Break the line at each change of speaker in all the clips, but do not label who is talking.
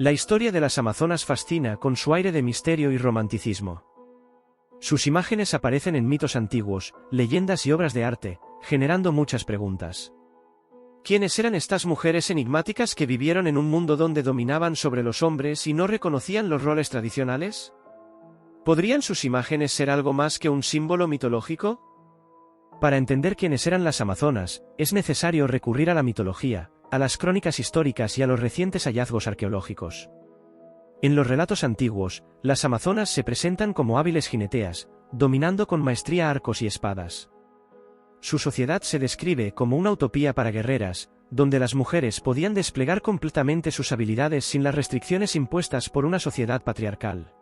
La historia de las amazonas fascina con su aire de misterio y romanticismo. Sus imágenes aparecen en mitos antiguos, leyendas y obras de arte, generando muchas preguntas. ¿Quiénes eran estas mujeres enigmáticas que vivieron en un mundo donde dominaban sobre los hombres y no reconocían los roles tradicionales? ¿Podrían sus imágenes ser algo más que un símbolo mitológico? Para entender quiénes eran las amazonas, es necesario recurrir a la mitología, a las crónicas históricas y a los recientes hallazgos arqueológicos. En los relatos antiguos, las amazonas se presentan como hábiles jineteas, dominando con maestría arcos y espadas. Su sociedad se describe como una utopía para guerreras, donde las mujeres podían desplegar completamente sus habilidades sin las restricciones impuestas por una sociedad patriarcal.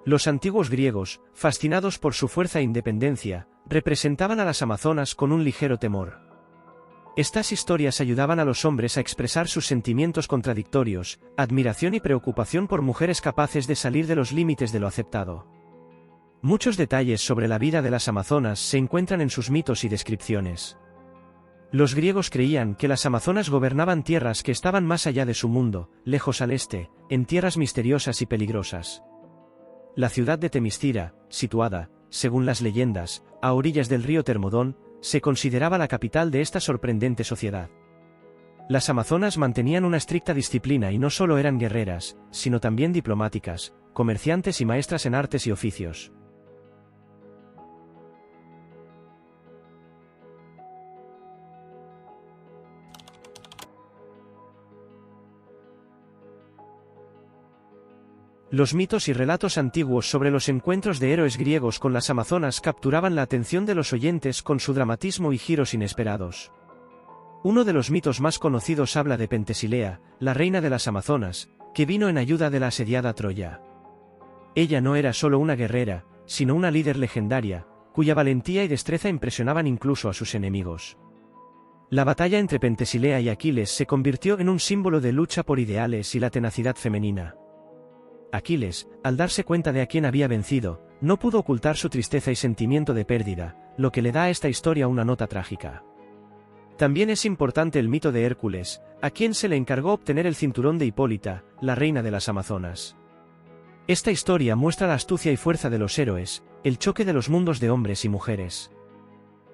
Los antiguos griegos, fascinados por su fuerza e independencia, representaban a las amazonas con un ligero temor. Estas historias ayudaban a los hombres a expresar sus sentimientos contradictorios, admiración y preocupación por mujeres capaces de salir de los límites de lo aceptado. Muchos detalles sobre la vida de las amazonas se encuentran en sus mitos y descripciones. Los griegos creían que las amazonas gobernaban tierras que estaban más allá de su mundo, lejos al este, en tierras misteriosas y peligrosas. La ciudad de Temiscira, situada, según las leyendas, a orillas del río Termodón, se consideraba la capital de esta sorprendente sociedad. Las amazonas mantenían una estricta disciplina y no solo eran guerreras, sino también diplomáticas, comerciantes y maestras en artes y oficios. Los mitos y relatos antiguos sobre los encuentros de héroes griegos con las amazonas capturaban la atención de los oyentes con su dramatismo y giros inesperados. Uno de los mitos más conocidos habla de Pentesilea, la reina de las amazonas, que vino en ayuda de la asediada Troya. Ella no era solo una guerrera, sino una líder legendaria, cuya valentía y destreza impresionaban incluso a sus enemigos. La batalla entre Pentesilea y Aquiles se convirtió en un símbolo de lucha por ideales y la tenacidad femenina. Aquiles, al darse cuenta de a quién había vencido, no pudo ocultar su tristeza y sentimiento de pérdida, lo que le da a esta historia una nota trágica. También es importante el mito de Hércules, a quien se le encargó obtener el cinturón de Hipólita, la reina de las amazonas. Esta historia muestra la astucia y fuerza de los héroes, el choque de los mundos de hombres y mujeres.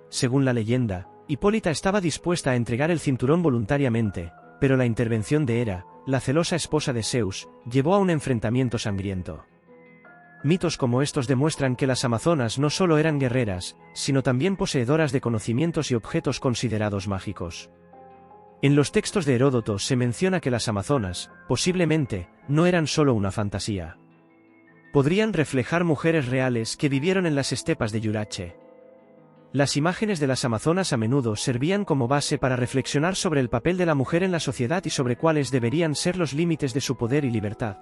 Según la leyenda, Hipólita estaba dispuesta a entregar el cinturón voluntariamente, pero la intervención de Hera, la celosa esposa de Zeus, llevó a un enfrentamiento sangriento. Mitos como estos demuestran que las amazonas no solo eran guerreras, sino también poseedoras de conocimientos y objetos considerados mágicos. En los textos de Heródoto se menciona que las amazonas, posiblemente, no eran solo una fantasía. Podrían reflejar mujeres reales que vivieron en las estepas de Yurache. Las imágenes de las amazonas a menudo servían como base para reflexionar sobre el papel de la mujer en la sociedad y sobre cuáles deberían ser los límites de su poder y libertad.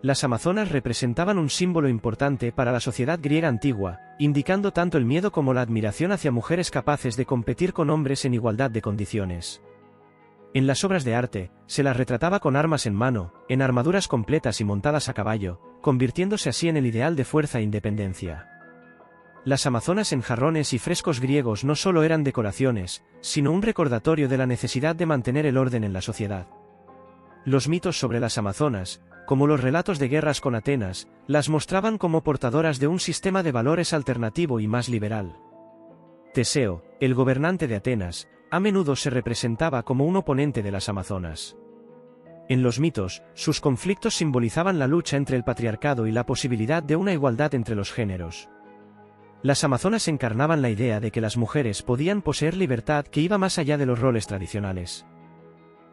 Las amazonas representaban un símbolo importante para la sociedad griega antigua, indicando tanto el miedo como la admiración hacia mujeres capaces de competir con hombres en igualdad de condiciones. En las obras de arte, se las retrataba con armas en mano, en armaduras completas y montadas a caballo, convirtiéndose así en el ideal de fuerza e independencia. Las amazonas en jarrones y frescos griegos no solo eran decoraciones, sino un recordatorio de la necesidad de mantener el orden en la sociedad. Los mitos sobre las amazonas, como los relatos de guerras con Atenas, las mostraban como portadoras de un sistema de valores alternativo y más liberal. Teseo, el gobernante de Atenas, a menudo se representaba como un oponente de las amazonas. En los mitos, sus conflictos simbolizaban la lucha entre el patriarcado y la posibilidad de una igualdad entre los géneros. Las amazonas encarnaban la idea de que las mujeres podían poseer libertad que iba más allá de los roles tradicionales.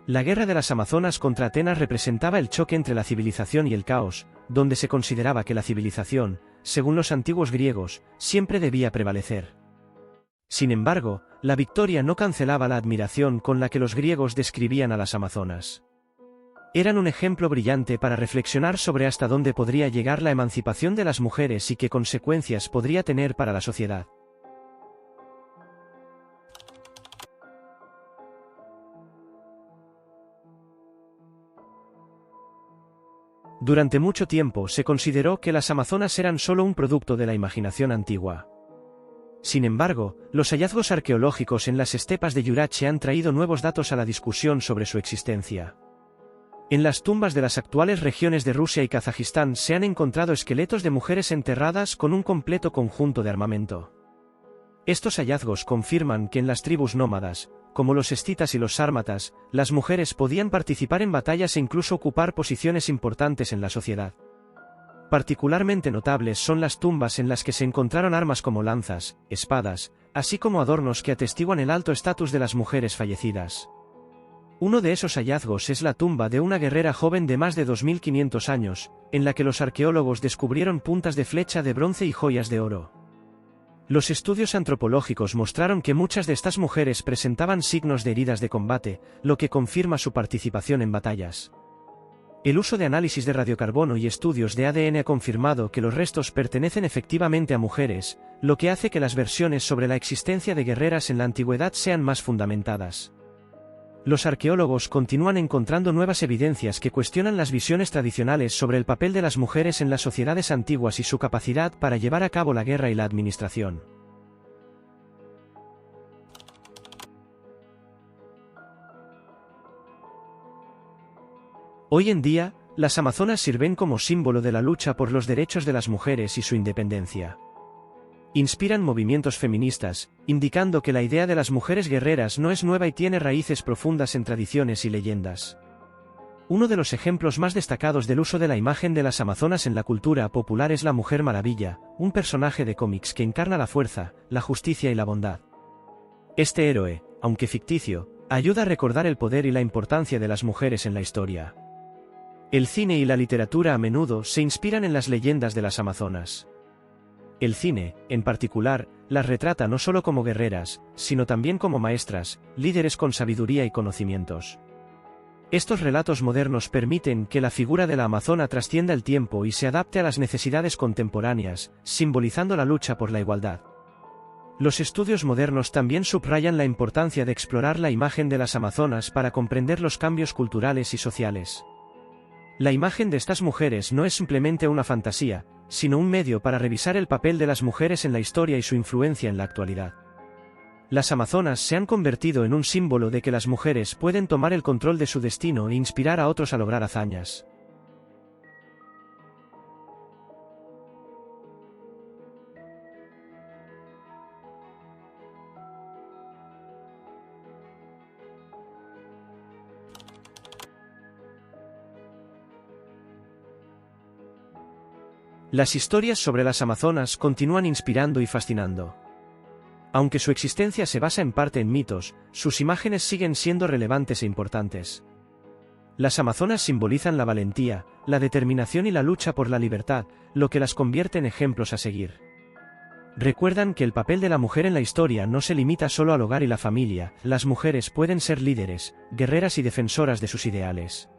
La guerra de las amazonas contra Atenas representaba el choque entre la civilización y el caos, donde se consideraba que la civilización, según los antiguos griegos, siempre debía prevalecer. Sin embargo, la victoria no cancelaba la admiración con la que los griegos describían a las amazonas. Eran un ejemplo brillante para reflexionar sobre hasta dónde podría llegar la emancipación de las mujeres y qué consecuencias podría tener para la sociedad. Durante mucho tiempo se consideró que las amazonas eran solo un producto de la imaginación antigua. Sin embargo, los hallazgos arqueológicos en las estepas de Yurache han traído nuevos datos a la discusión sobre su existencia. En las tumbas de las actuales regiones de Rusia y Kazajistán se han encontrado esqueletos de mujeres enterradas con un completo conjunto de armamento. Estos hallazgos confirman que en las tribus nómadas, como los escitas y los sármatas, las mujeres podían participar en batallas e incluso ocupar posiciones importantes en la sociedad. Particularmente notables son las tumbas en las que se encontraron armas como lanzas, espadas, así como adornos que atestiguan el alto estatus de las mujeres fallecidas. Uno de esos hallazgos es la tumba de una guerrera joven de más de 2500 años, en la que los arqueólogos descubrieron puntas de flecha de bronce y joyas de oro. Los estudios antropológicos mostraron que muchas de estas mujeres presentaban signos de heridas de combate, lo que confirma su participación en batallas. El uso de análisis de radiocarbono y estudios de ADN ha confirmado que los restos pertenecen efectivamente a mujeres, lo que hace que las versiones sobre la existencia de guerreras en la antigüedad sean más fundamentadas. Los arqueólogos continúan encontrando nuevas evidencias que cuestionan las visiones tradicionales sobre el papel de las mujeres en las sociedades antiguas y su capacidad para llevar a cabo la guerra y la administración. Hoy en día, las amazonas sirven como símbolo de la lucha por los derechos de las mujeres y su independencia. Inspiran movimientos feministas, indicando que la idea de las mujeres guerreras no es nueva y tiene raíces profundas en tradiciones y leyendas. Uno de los ejemplos más destacados del uso de la imagen de las amazonas en la cultura popular es la Mujer Maravilla, un personaje de cómics que encarna la fuerza, la justicia y la bondad. Este héroe, aunque ficticio, ayuda a recordar el poder y la importancia de las mujeres en la historia. El cine y la literatura a menudo se inspiran en las leyendas de las amazonas. El cine, en particular, las retrata no solo como guerreras, sino también como maestras, líderes con sabiduría y conocimientos. Estos relatos modernos permiten que la figura de la amazona trascienda el tiempo y se adapte a las necesidades contemporáneas, simbolizando la lucha por la igualdad. Los estudios modernos también subrayan la importancia de explorar la imagen de las amazonas para comprender los cambios culturales y sociales. La imagen de estas mujeres no es simplemente una fantasía, sino un medio para revisar el papel de las mujeres en la historia y su influencia en la actualidad. Las amazonas se han convertido en un símbolo de que las mujeres pueden tomar el control de su destino e inspirar a otros a lograr hazañas. Las historias sobre las amazonas continúan inspirando y fascinando. Aunque su existencia se basa en parte en mitos, sus imágenes siguen siendo relevantes e importantes. Las amazonas simbolizan la valentía, la determinación y la lucha por la libertad, lo que las convierte en ejemplos a seguir. Recuerdan que el papel de la mujer en la historia no se limita solo al hogar y la familia, las mujeres pueden ser líderes, guerreras y defensoras de sus ideales.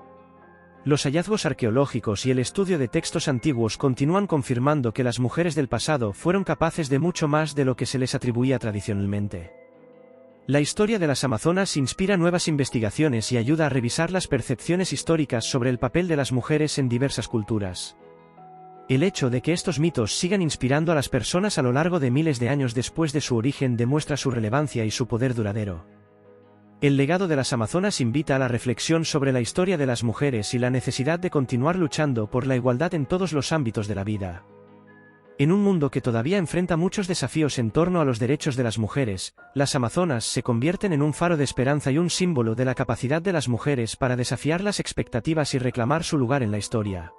Los hallazgos arqueológicos y el estudio de textos antiguos continúan confirmando que las mujeres del pasado fueron capaces de mucho más de lo que se les atribuía tradicionalmente. La historia de las amazonas inspira nuevas investigaciones y ayuda a revisar las percepciones históricas sobre el papel de las mujeres en diversas culturas. El hecho de que estos mitos sigan inspirando a las personas a lo largo de miles de años después de su origen demuestra su relevancia y su poder duradero. El legado de las amazonas invita a la reflexión sobre la historia de las mujeres y la necesidad de continuar luchando por la igualdad en todos los ámbitos de la vida. En un mundo que todavía enfrenta muchos desafíos en torno a los derechos de las mujeres, las amazonas se convierten en un faro de esperanza y un símbolo de la capacidad de las mujeres para desafiar las expectativas y reclamar su lugar en la historia.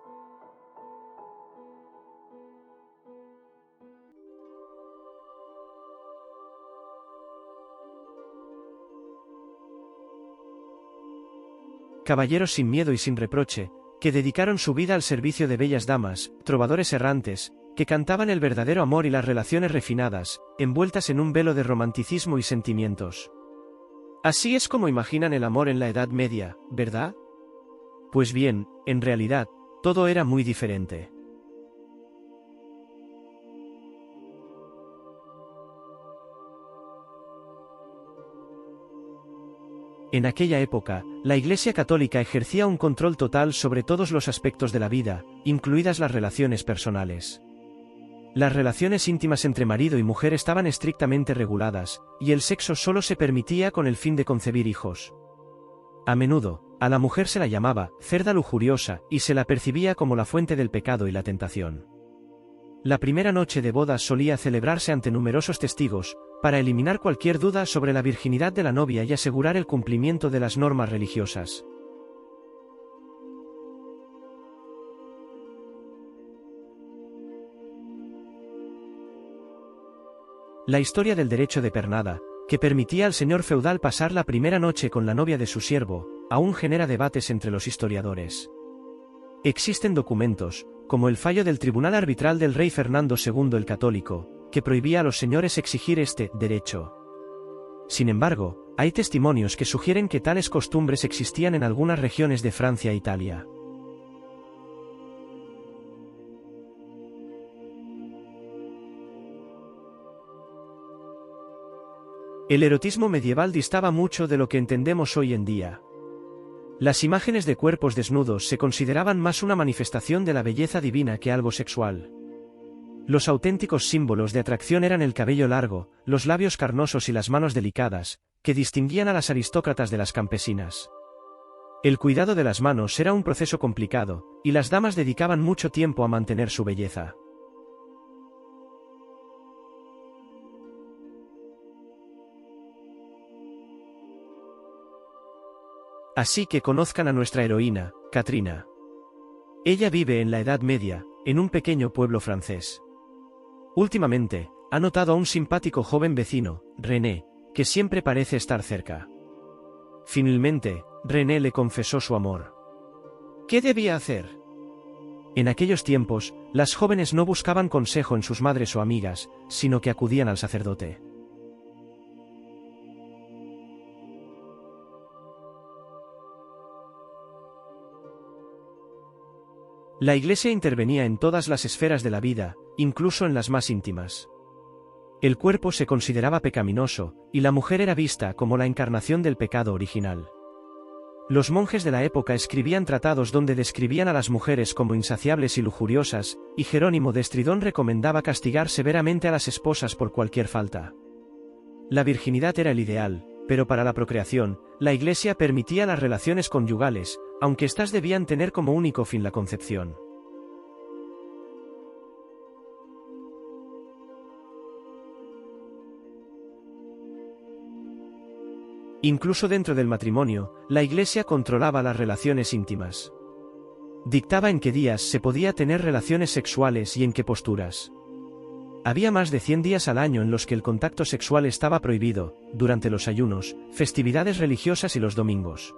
Caballeros sin miedo y sin reproche, que dedicaron su vida al servicio de bellas damas, trovadores errantes, que cantaban el verdadero amor y las relaciones refinadas, envueltas en un velo de romanticismo y sentimientos. Así es como imaginan el amor en la Edad Media, ¿verdad? Pues bien, en realidad, todo era muy diferente. En aquella época, la Iglesia Católica ejercía un control total sobre todos los aspectos de la vida, incluidas las relaciones personales. Las relaciones íntimas entre marido y mujer estaban estrictamente reguladas, y el sexo solo se permitía con el fin de concebir hijos. A menudo, a la mujer se la llamaba cerda lujuriosa y se la percibía como la fuente del pecado y la tentación. La primera noche de bodas solía celebrarse ante numerosos testigos, para eliminar cualquier duda sobre la virginidad de la novia y asegurar el cumplimiento de las normas religiosas. La historia del derecho de pernada, que permitía al señor feudal pasar la primera noche con la novia de su siervo, aún genera debates entre los historiadores. Existen documentos, como el fallo del Tribunal Arbitral del rey Fernando II el Católico, que prohibía a los señores exigir este derecho. Sin embargo, hay testimonios que sugieren que tales costumbres existían en algunas regiones de Francia e Italia. El erotismo medieval distaba mucho de lo que entendemos hoy en día. Las imágenes de cuerpos desnudos se consideraban más una manifestación de la belleza divina que algo sexual. Los auténticos símbolos de atracción eran el cabello largo, los labios carnosos y las manos delicadas, que distinguían a las aristócratas de las campesinas. El cuidado de las manos era un proceso complicado, y las damas dedicaban mucho tiempo a mantener su belleza. Así que conozcan a nuestra heroína, Katrina. Ella vive en la Edad Media, en un pequeño pueblo francés. Últimamente, ha notado a un simpático joven vecino, René, que siempre parece estar cerca. Finalmente, René le confesó su amor. ¿Qué debía hacer? En aquellos tiempos, las jóvenes no buscaban consejo en sus madres o amigas, sino que acudían al sacerdote. La Iglesia intervenía en todas las esferas de la vida, incluso en las más íntimas. El cuerpo se consideraba pecaminoso, y la mujer era vista como la encarnación del pecado original. Los monjes de la época escribían tratados donde describían a las mujeres como insaciables y lujuriosas, y Jerónimo de Estridón recomendaba castigar severamente a las esposas por cualquier falta. La virginidad era el ideal, pero para la procreación, la Iglesia permitía las relaciones conyugales, aunque éstas debían tener como único fin la concepción. Incluso dentro del matrimonio, la Iglesia controlaba las relaciones íntimas. Dictaba en qué días se podía tener relaciones sexuales y en qué posturas. Había más de 100 días al año en los que el contacto sexual estaba prohibido, durante los ayunos, festividades religiosas y los domingos.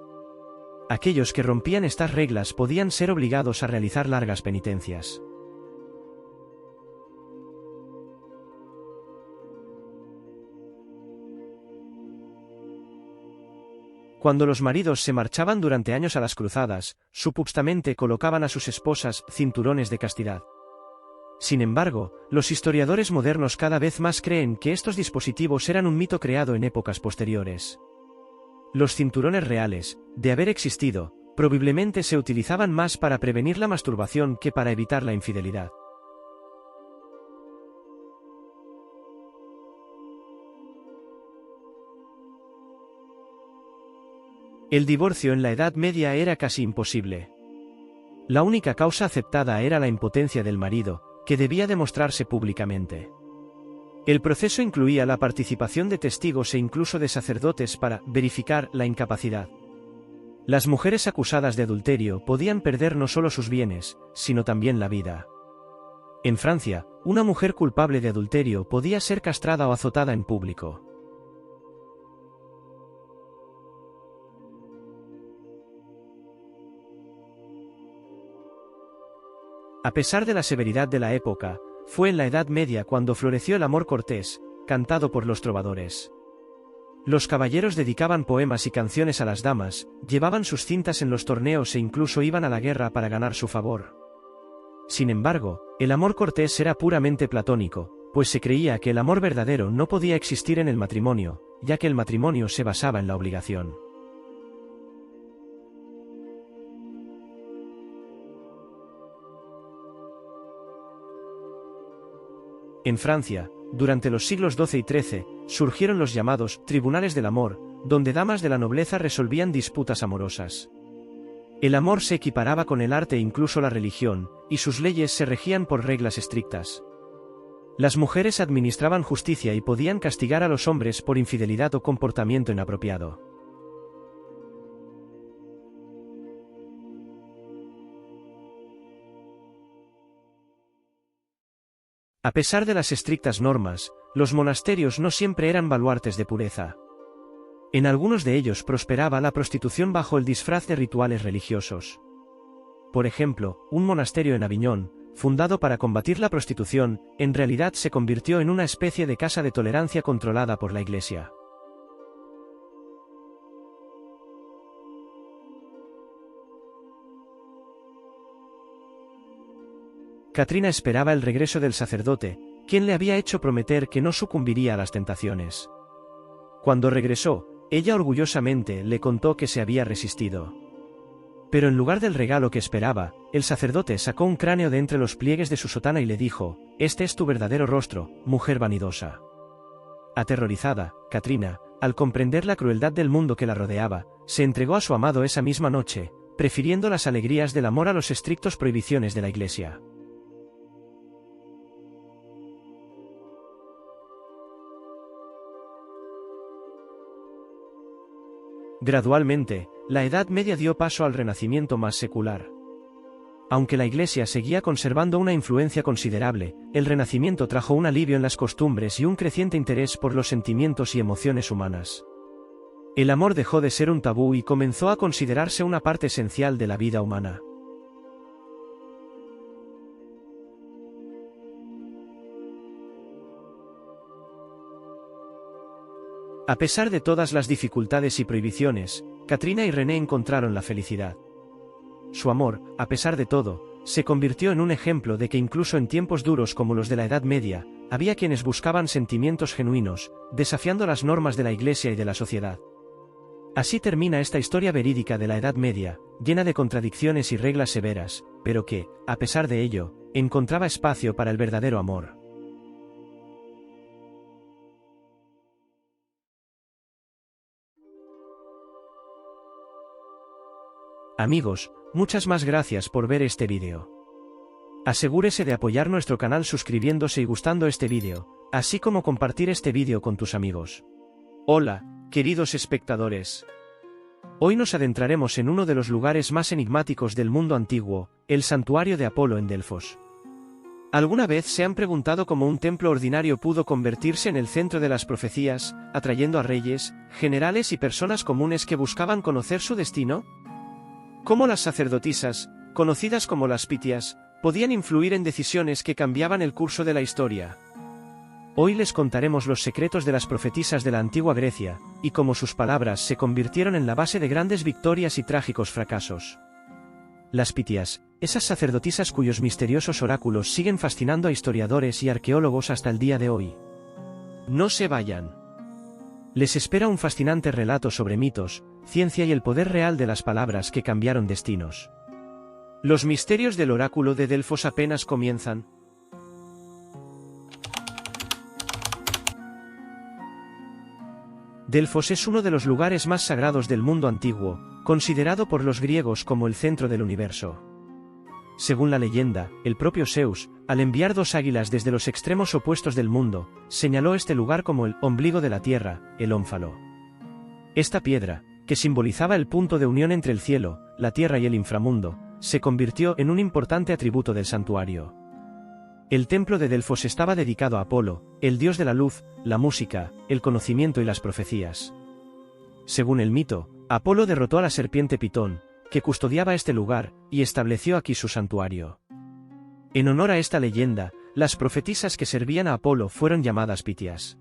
Aquellos que rompían estas reglas podían ser obligados a realizar largas penitencias. Cuando los maridos se marchaban durante años a las cruzadas, substamente colocaban a sus esposas cinturones de castidad. Sin embargo, los historiadores modernos cada vez más creen que estos dispositivos eran un mito creado en épocas posteriores. Los cinturones reales, de haber existido, probablemente se utilizaban más para prevenir la masturbación que para evitar la infidelidad. El divorcio en la Edad Media era casi imposible. La única causa aceptada era la impotencia del marido, que debía demostrarse públicamente. El proceso incluía la participación de testigos e incluso de sacerdotes para verificar la incapacidad. Las mujeres acusadas de adulterio podían perder no solo sus bienes, sino también la vida. En Francia, una mujer culpable de adulterio podía ser castrada o azotada en público. A pesar de la severidad de la época, fue en la Edad Media cuando floreció el amor cortés, cantado por los trovadores. Los caballeros dedicaban poemas y canciones a las damas, llevaban sus cintas en los torneos e incluso iban a la guerra para ganar su favor. Sin embargo, el amor cortés era puramente platónico, pues se creía que el amor verdadero no podía existir en el matrimonio, ya que el matrimonio se basaba en la obligación. En Francia, durante los siglos XII y XIII, surgieron los llamados tribunales del amor, donde damas de la nobleza resolvían disputas amorosas. El amor se equiparaba con el arte e incluso la religión, y sus leyes se regían por reglas estrictas. Las mujeres administraban justicia y podían castigar a los hombres por infidelidad o comportamiento inapropiado. A pesar de las estrictas normas, los monasterios no siempre eran baluartes de pureza. En algunos de ellos prosperaba la prostitución bajo el disfraz de rituales religiosos. Por ejemplo, un monasterio en Aviñón, fundado para combatir la prostitución, en realidad se convirtió en una especie de casa de tolerancia controlada por la Iglesia. Catrina esperaba el regreso del sacerdote, quien le había hecho prometer que no sucumbiría a las tentaciones. Cuando regresó, ella orgullosamente le contó que se había resistido. Pero en lugar del regalo que esperaba, el sacerdote sacó un cráneo de entre los pliegues de su sotana y le dijo: «Este es tu verdadero rostro, mujer vanidosa». Aterrorizada, Catrina, al comprender la crueldad del mundo que la rodeaba, se entregó a su amado esa misma noche, prefiriendo las alegrías del amor a las estrictas prohibiciones de la Iglesia. Gradualmente, la Edad Media dio paso al Renacimiento más secular. Aunque la Iglesia seguía conservando una influencia considerable, el Renacimiento trajo un alivio en las costumbres y un creciente interés por los sentimientos y emociones humanas. El amor dejó de ser un tabú y comenzó a considerarse una parte esencial de la vida humana. A pesar de todas las dificultades y prohibiciones, Catrina y René encontraron la felicidad. Su amor, a pesar de todo, se convirtió en un ejemplo de que incluso en tiempos duros como los de la Edad Media, había quienes buscaban sentimientos genuinos, desafiando las normas de la Iglesia y de la sociedad. Así termina esta historia verídica de la Edad Media, llena de contradicciones y reglas severas, pero que, a pesar de ello, encontraba espacio para el verdadero amor. Amigos, muchas más gracias por ver este vídeo. Asegúrese de apoyar nuestro canal suscribiéndose y gustando este vídeo, así como compartir este vídeo con tus amigos. Hola, queridos espectadores. Hoy nos adentraremos en uno de los lugares más enigmáticos del mundo antiguo, el santuario de Apolo en Delfos. ¿Alguna vez se han preguntado cómo un templo ordinario pudo convertirse en el centro de las profecías, atrayendo a reyes, generales y personas comunes que buscaban conocer su destino? ¿Cómo las sacerdotisas, conocidas como las pitias, podían influir en decisiones que cambiaban el curso de la historia? Hoy les contaremos los secretos de las profetisas de la antigua Grecia, y cómo sus palabras se convirtieron en la base de grandes victorias y trágicos fracasos. Las pitias, esas sacerdotisas cuyos misteriosos oráculos siguen fascinando a historiadores y arqueólogos hasta el día de hoy. No se vayan. Les espera un fascinante relato sobre mitos, ciencia y el poder real de las palabras que cambiaron destinos. Los misterios del oráculo de Delfos apenas comienzan. Delfos es uno de los lugares más sagrados del mundo antiguo, considerado por los griegos como el centro del universo. Según la leyenda, el propio Zeus, al enviar dos águilas desde los extremos opuestos del mundo, señaló este lugar como el ombligo de la tierra, el ónfalo. Esta piedra, que simbolizaba el punto de unión entre el cielo, la tierra y el inframundo, se convirtió en un importante atributo del santuario. El templo de Delfos estaba dedicado a Apolo, el dios de la luz, la música, el conocimiento y las profecías. Según el mito, Apolo derrotó a la serpiente Pitón, que custodiaba este lugar, y estableció aquí su santuario. En honor a esta leyenda, las profetisas que servían a Apolo fueron llamadas pitias.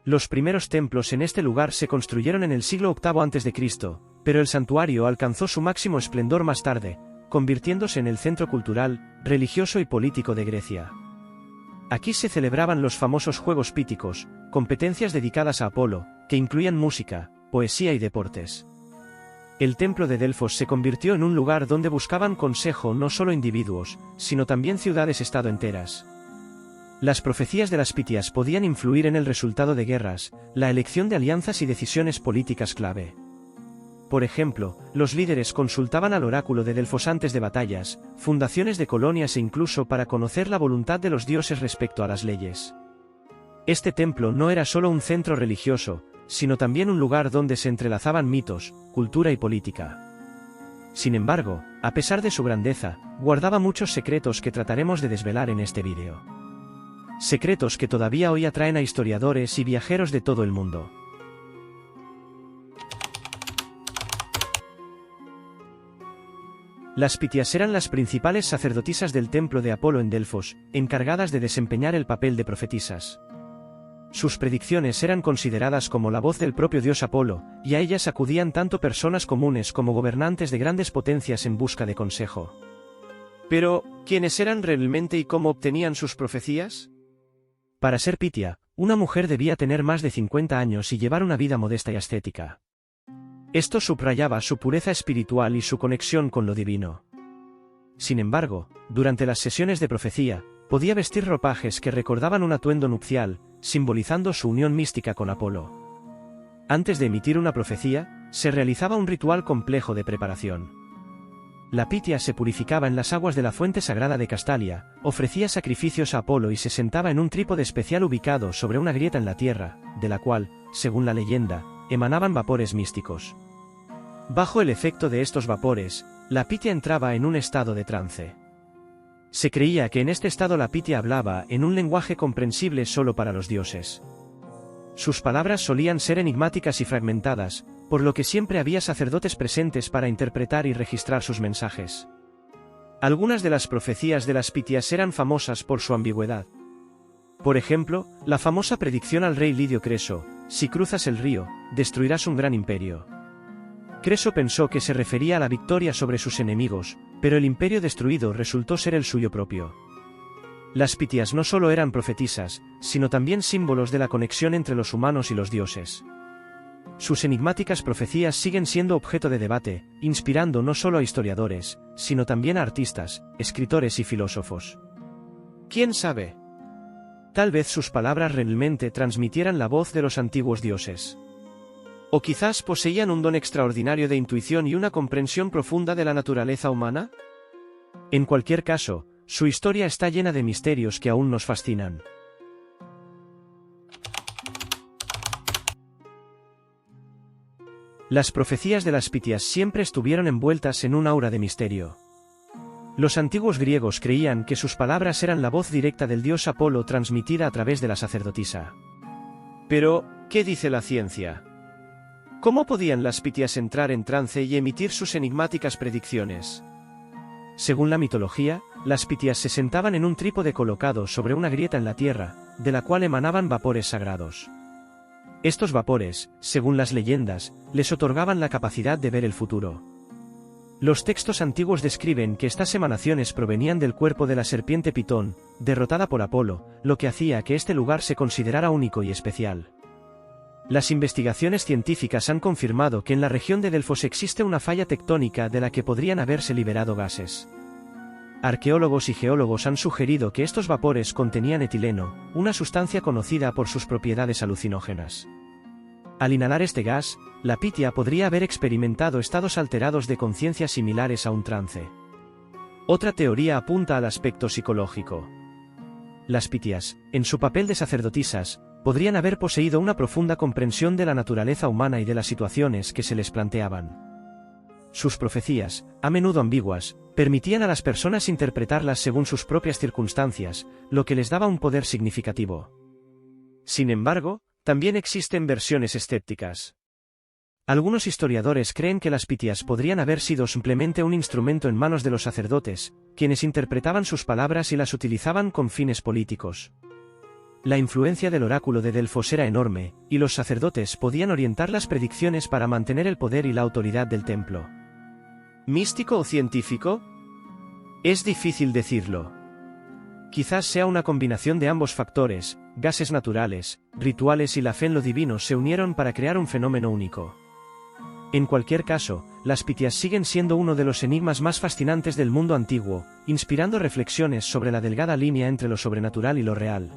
Los primeros templos en este lugar se construyeron en el siglo VIII a.C., pero el santuario alcanzó su máximo esplendor más tarde, convirtiéndose en el centro cultural, religioso y político de Grecia. Aquí se celebraban los famosos Juegos Píticos, competencias dedicadas a Apolo, que incluían música, poesía y deportes. El templo de Delfos se convirtió en un lugar donde buscaban consejo no solo individuos, sino también ciudades-estado enteras. Las profecías de las Pitias podían influir en el resultado de guerras, la elección de alianzas y decisiones políticas clave. Por ejemplo, los líderes consultaban al oráculo de Delfos antes de batallas, fundaciones de colonias e incluso para conocer la voluntad de los dioses respecto a las leyes. Este templo no era solo un centro religioso, sino también un lugar donde se entrelazaban mitos, cultura y política. Sin embargo, a pesar de su grandeza, guardaba muchos secretos que trataremos de desvelar en este vídeo. Secretos que todavía hoy atraen a historiadores y viajeros de todo el mundo. Las Pitias eran las principales sacerdotisas del templo de Apolo en Delfos, encargadas de desempeñar el papel de profetisas. Sus predicciones eran consideradas como la voz del propio dios Apolo, y a ellas acudían tanto personas comunes como gobernantes de grandes potencias en busca de consejo. Pero, ¿quiénes eran realmente y cómo obtenían sus profecías? Para ser Pitia, una mujer debía tener más de 50 años y llevar una vida modesta y ascética. Esto subrayaba su pureza espiritual y su conexión con lo divino. Sin embargo, durante las sesiones de profecía, podía vestir ropajes que recordaban un atuendo nupcial, simbolizando su unión mística con Apolo. Antes de emitir una profecía, se realizaba un ritual complejo de preparación. La Pitia se purificaba en las aguas de la fuente sagrada de Castalia, ofrecía sacrificios a Apolo y se sentaba en un trípode especial ubicado sobre una grieta en la tierra, de la cual, según la leyenda, emanaban vapores místicos. Bajo el efecto de estos vapores, la Pitia entraba en un estado de trance. Se creía que en este estado la Pitia hablaba en un lenguaje comprensible solo para los dioses. Sus palabras solían ser enigmáticas y fragmentadas, por lo que siempre había sacerdotes presentes para interpretar y registrar sus mensajes. Algunas de las profecías de las Pitias eran famosas por su ambigüedad. Por ejemplo, la famosa predicción al rey Lidio Creso: si cruzas el río, destruirás un gran imperio. Creso pensó que se refería a la victoria sobre sus enemigos, pero el imperio destruido resultó ser el suyo propio. Las Pitias no solo eran profetisas, sino también símbolos de la conexión entre los humanos y los dioses. Sus enigmáticas profecías siguen siendo objeto de debate, inspirando no solo a historiadores, sino también a artistas, escritores y filósofos. ¿Quién sabe? Tal vez sus palabras realmente transmitieran la voz de los antiguos dioses. ¿O quizás poseían un don extraordinario de intuición y una comprensión profunda de la naturaleza humana? En cualquier caso, su historia está llena de misterios que aún nos fascinan. Las profecías de las Pitias siempre estuvieron envueltas en un aura de misterio. Los antiguos griegos creían que sus palabras eran la voz directa del dios Apolo transmitida a través de la sacerdotisa. Pero, ¿qué dice la ciencia? ¿Cómo podían las Pitias entrar en trance y emitir sus enigmáticas predicciones? Según la mitología, las Pitias se sentaban en un trípode colocado sobre una grieta en la tierra, de la cual emanaban vapores sagrados. Estos vapores, según las leyendas, les otorgaban la capacidad de ver el futuro. Los textos antiguos describen que estas emanaciones provenían del cuerpo de la serpiente Pitón, derrotada por Apolo, lo que hacía que este lugar se considerara único y especial. Las investigaciones científicas han confirmado que en la región de Delfos existe una falla tectónica de la que podrían haberse liberado gases. Arqueólogos y geólogos han sugerido que estos vapores contenían etileno, una sustancia conocida por sus propiedades alucinógenas. Al inhalar este gas, la Pitia podría haber experimentado estados alterados de conciencia similares a un trance. Otra teoría apunta al aspecto psicológico. Las Pitias, en su papel de sacerdotisas, podrían haber poseído una profunda comprensión de la naturaleza humana y de las situaciones que se les planteaban. Sus profecías, a menudo ambiguas, permitían a las personas interpretarlas según sus propias circunstancias, lo que les daba un poder significativo. Sin embargo, también existen versiones escépticas. Algunos historiadores creen que las Pitias podrían haber sido simplemente un instrumento en manos de los sacerdotes, quienes interpretaban sus palabras y las utilizaban con fines políticos. La influencia del oráculo de Delfos era enorme, y los sacerdotes podían orientar las predicciones para mantener el poder y la autoridad del templo. ¿Místico o científico? Es difícil decirlo. Quizás sea una combinación de ambos factores: gases naturales, rituales y la fe en lo divino se unieron para crear un fenómeno único. En cualquier caso, las Pitias siguen siendo uno de los enigmas más fascinantes del mundo antiguo, inspirando reflexiones sobre la delgada línea entre lo sobrenatural y lo real.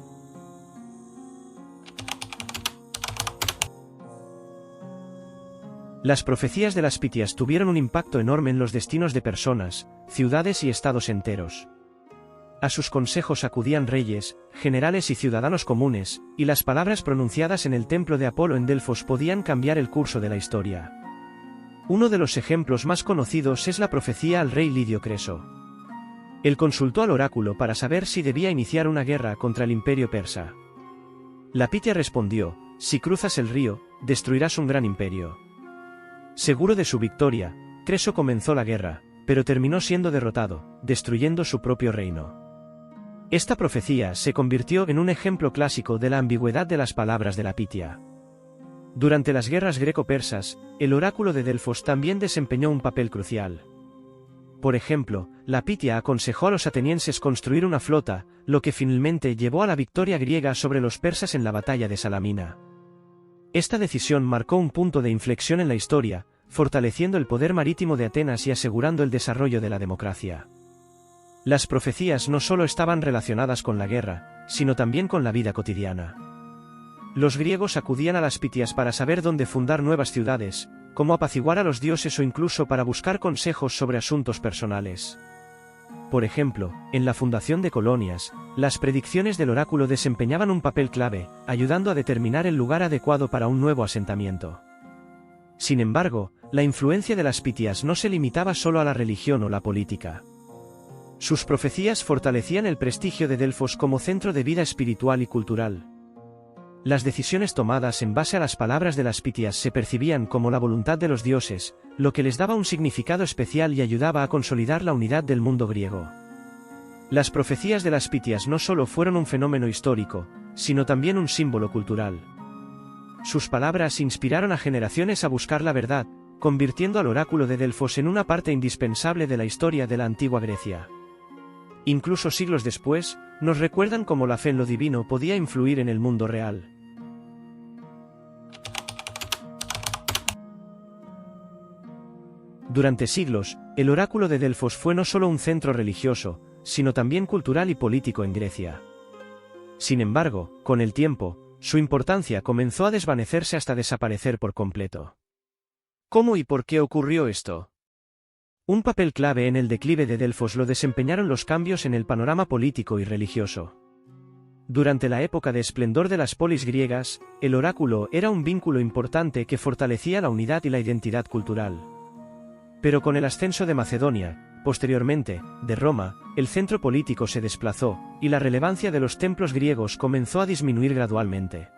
Las profecías de las Pitias tuvieron un impacto enorme en los destinos de personas, ciudades y estados enteros. A sus consejos acudían reyes, generales y ciudadanos comunes, y las palabras pronunciadas en el templo de Apolo en Delfos podían cambiar el curso de la historia. Uno de los ejemplos más conocidos es la profecía al rey Lidio Creso. Él consultó al oráculo para saber si debía iniciar una guerra contra el imperio persa. La Pitia respondió: si cruzas el río, destruirás un gran imperio. Seguro de su victoria, Creso comenzó la guerra, pero terminó siendo derrotado, destruyendo su propio reino. Esta profecía se convirtió en un ejemplo clásico de la ambigüedad de las palabras de la Pitia. Durante las guerras greco-persas, el oráculo de Delfos también desempeñó un papel crucial. Por ejemplo, la Pitia aconsejó a los atenienses construir una flota, lo que finalmente llevó a la victoria griega sobre los persas en la batalla de Salamina. Esta decisión marcó un punto de inflexión en la historia, fortaleciendo el poder marítimo de Atenas y asegurando el desarrollo de la democracia. Las profecías no solo estaban relacionadas con la guerra, sino también con la vida cotidiana. Los griegos acudían a las Pitias para saber dónde fundar nuevas ciudades, cómo apaciguar a los dioses o incluso para buscar consejos sobre asuntos personales. Por ejemplo, en la fundación de colonias, las predicciones del oráculo desempeñaban un papel clave, ayudando a determinar el lugar adecuado para un nuevo asentamiento. Sin embargo, la influencia de las Pitias no se limitaba solo a la religión o la política. Sus profecías fortalecían el prestigio de Delfos como centro de vida espiritual y cultural. Las decisiones tomadas en base a las palabras de las Pitias se percibían como la voluntad de los dioses, lo que les daba un significado especial y ayudaba a consolidar la unidad del mundo griego. Las profecías de las Pitias no solo fueron un fenómeno histórico, sino también un símbolo cultural. Sus palabras inspiraron a generaciones a buscar la verdad, convirtiendo al oráculo de Delfos en una parte indispensable de la historia de la antigua Grecia. Incluso siglos después, nos recuerdan cómo la fe en lo divino podía influir en el mundo real. Durante siglos, el oráculo de Delfos fue no solo un centro religioso, sino también cultural y político en Grecia. Sin embargo, con el tiempo, su importancia comenzó a desvanecerse hasta desaparecer por completo. ¿Cómo y por qué ocurrió esto? Un papel clave en el declive de Delfos lo desempeñaron los cambios en el panorama político y religioso. Durante la época de esplendor de las polis griegas, el oráculo era un vínculo importante que fortalecía la unidad y la identidad cultural. Pero con el ascenso de Macedonia, posteriormente, de Roma, el centro político se desplazó, y la relevancia de los templos griegos comenzó a disminuir gradualmente.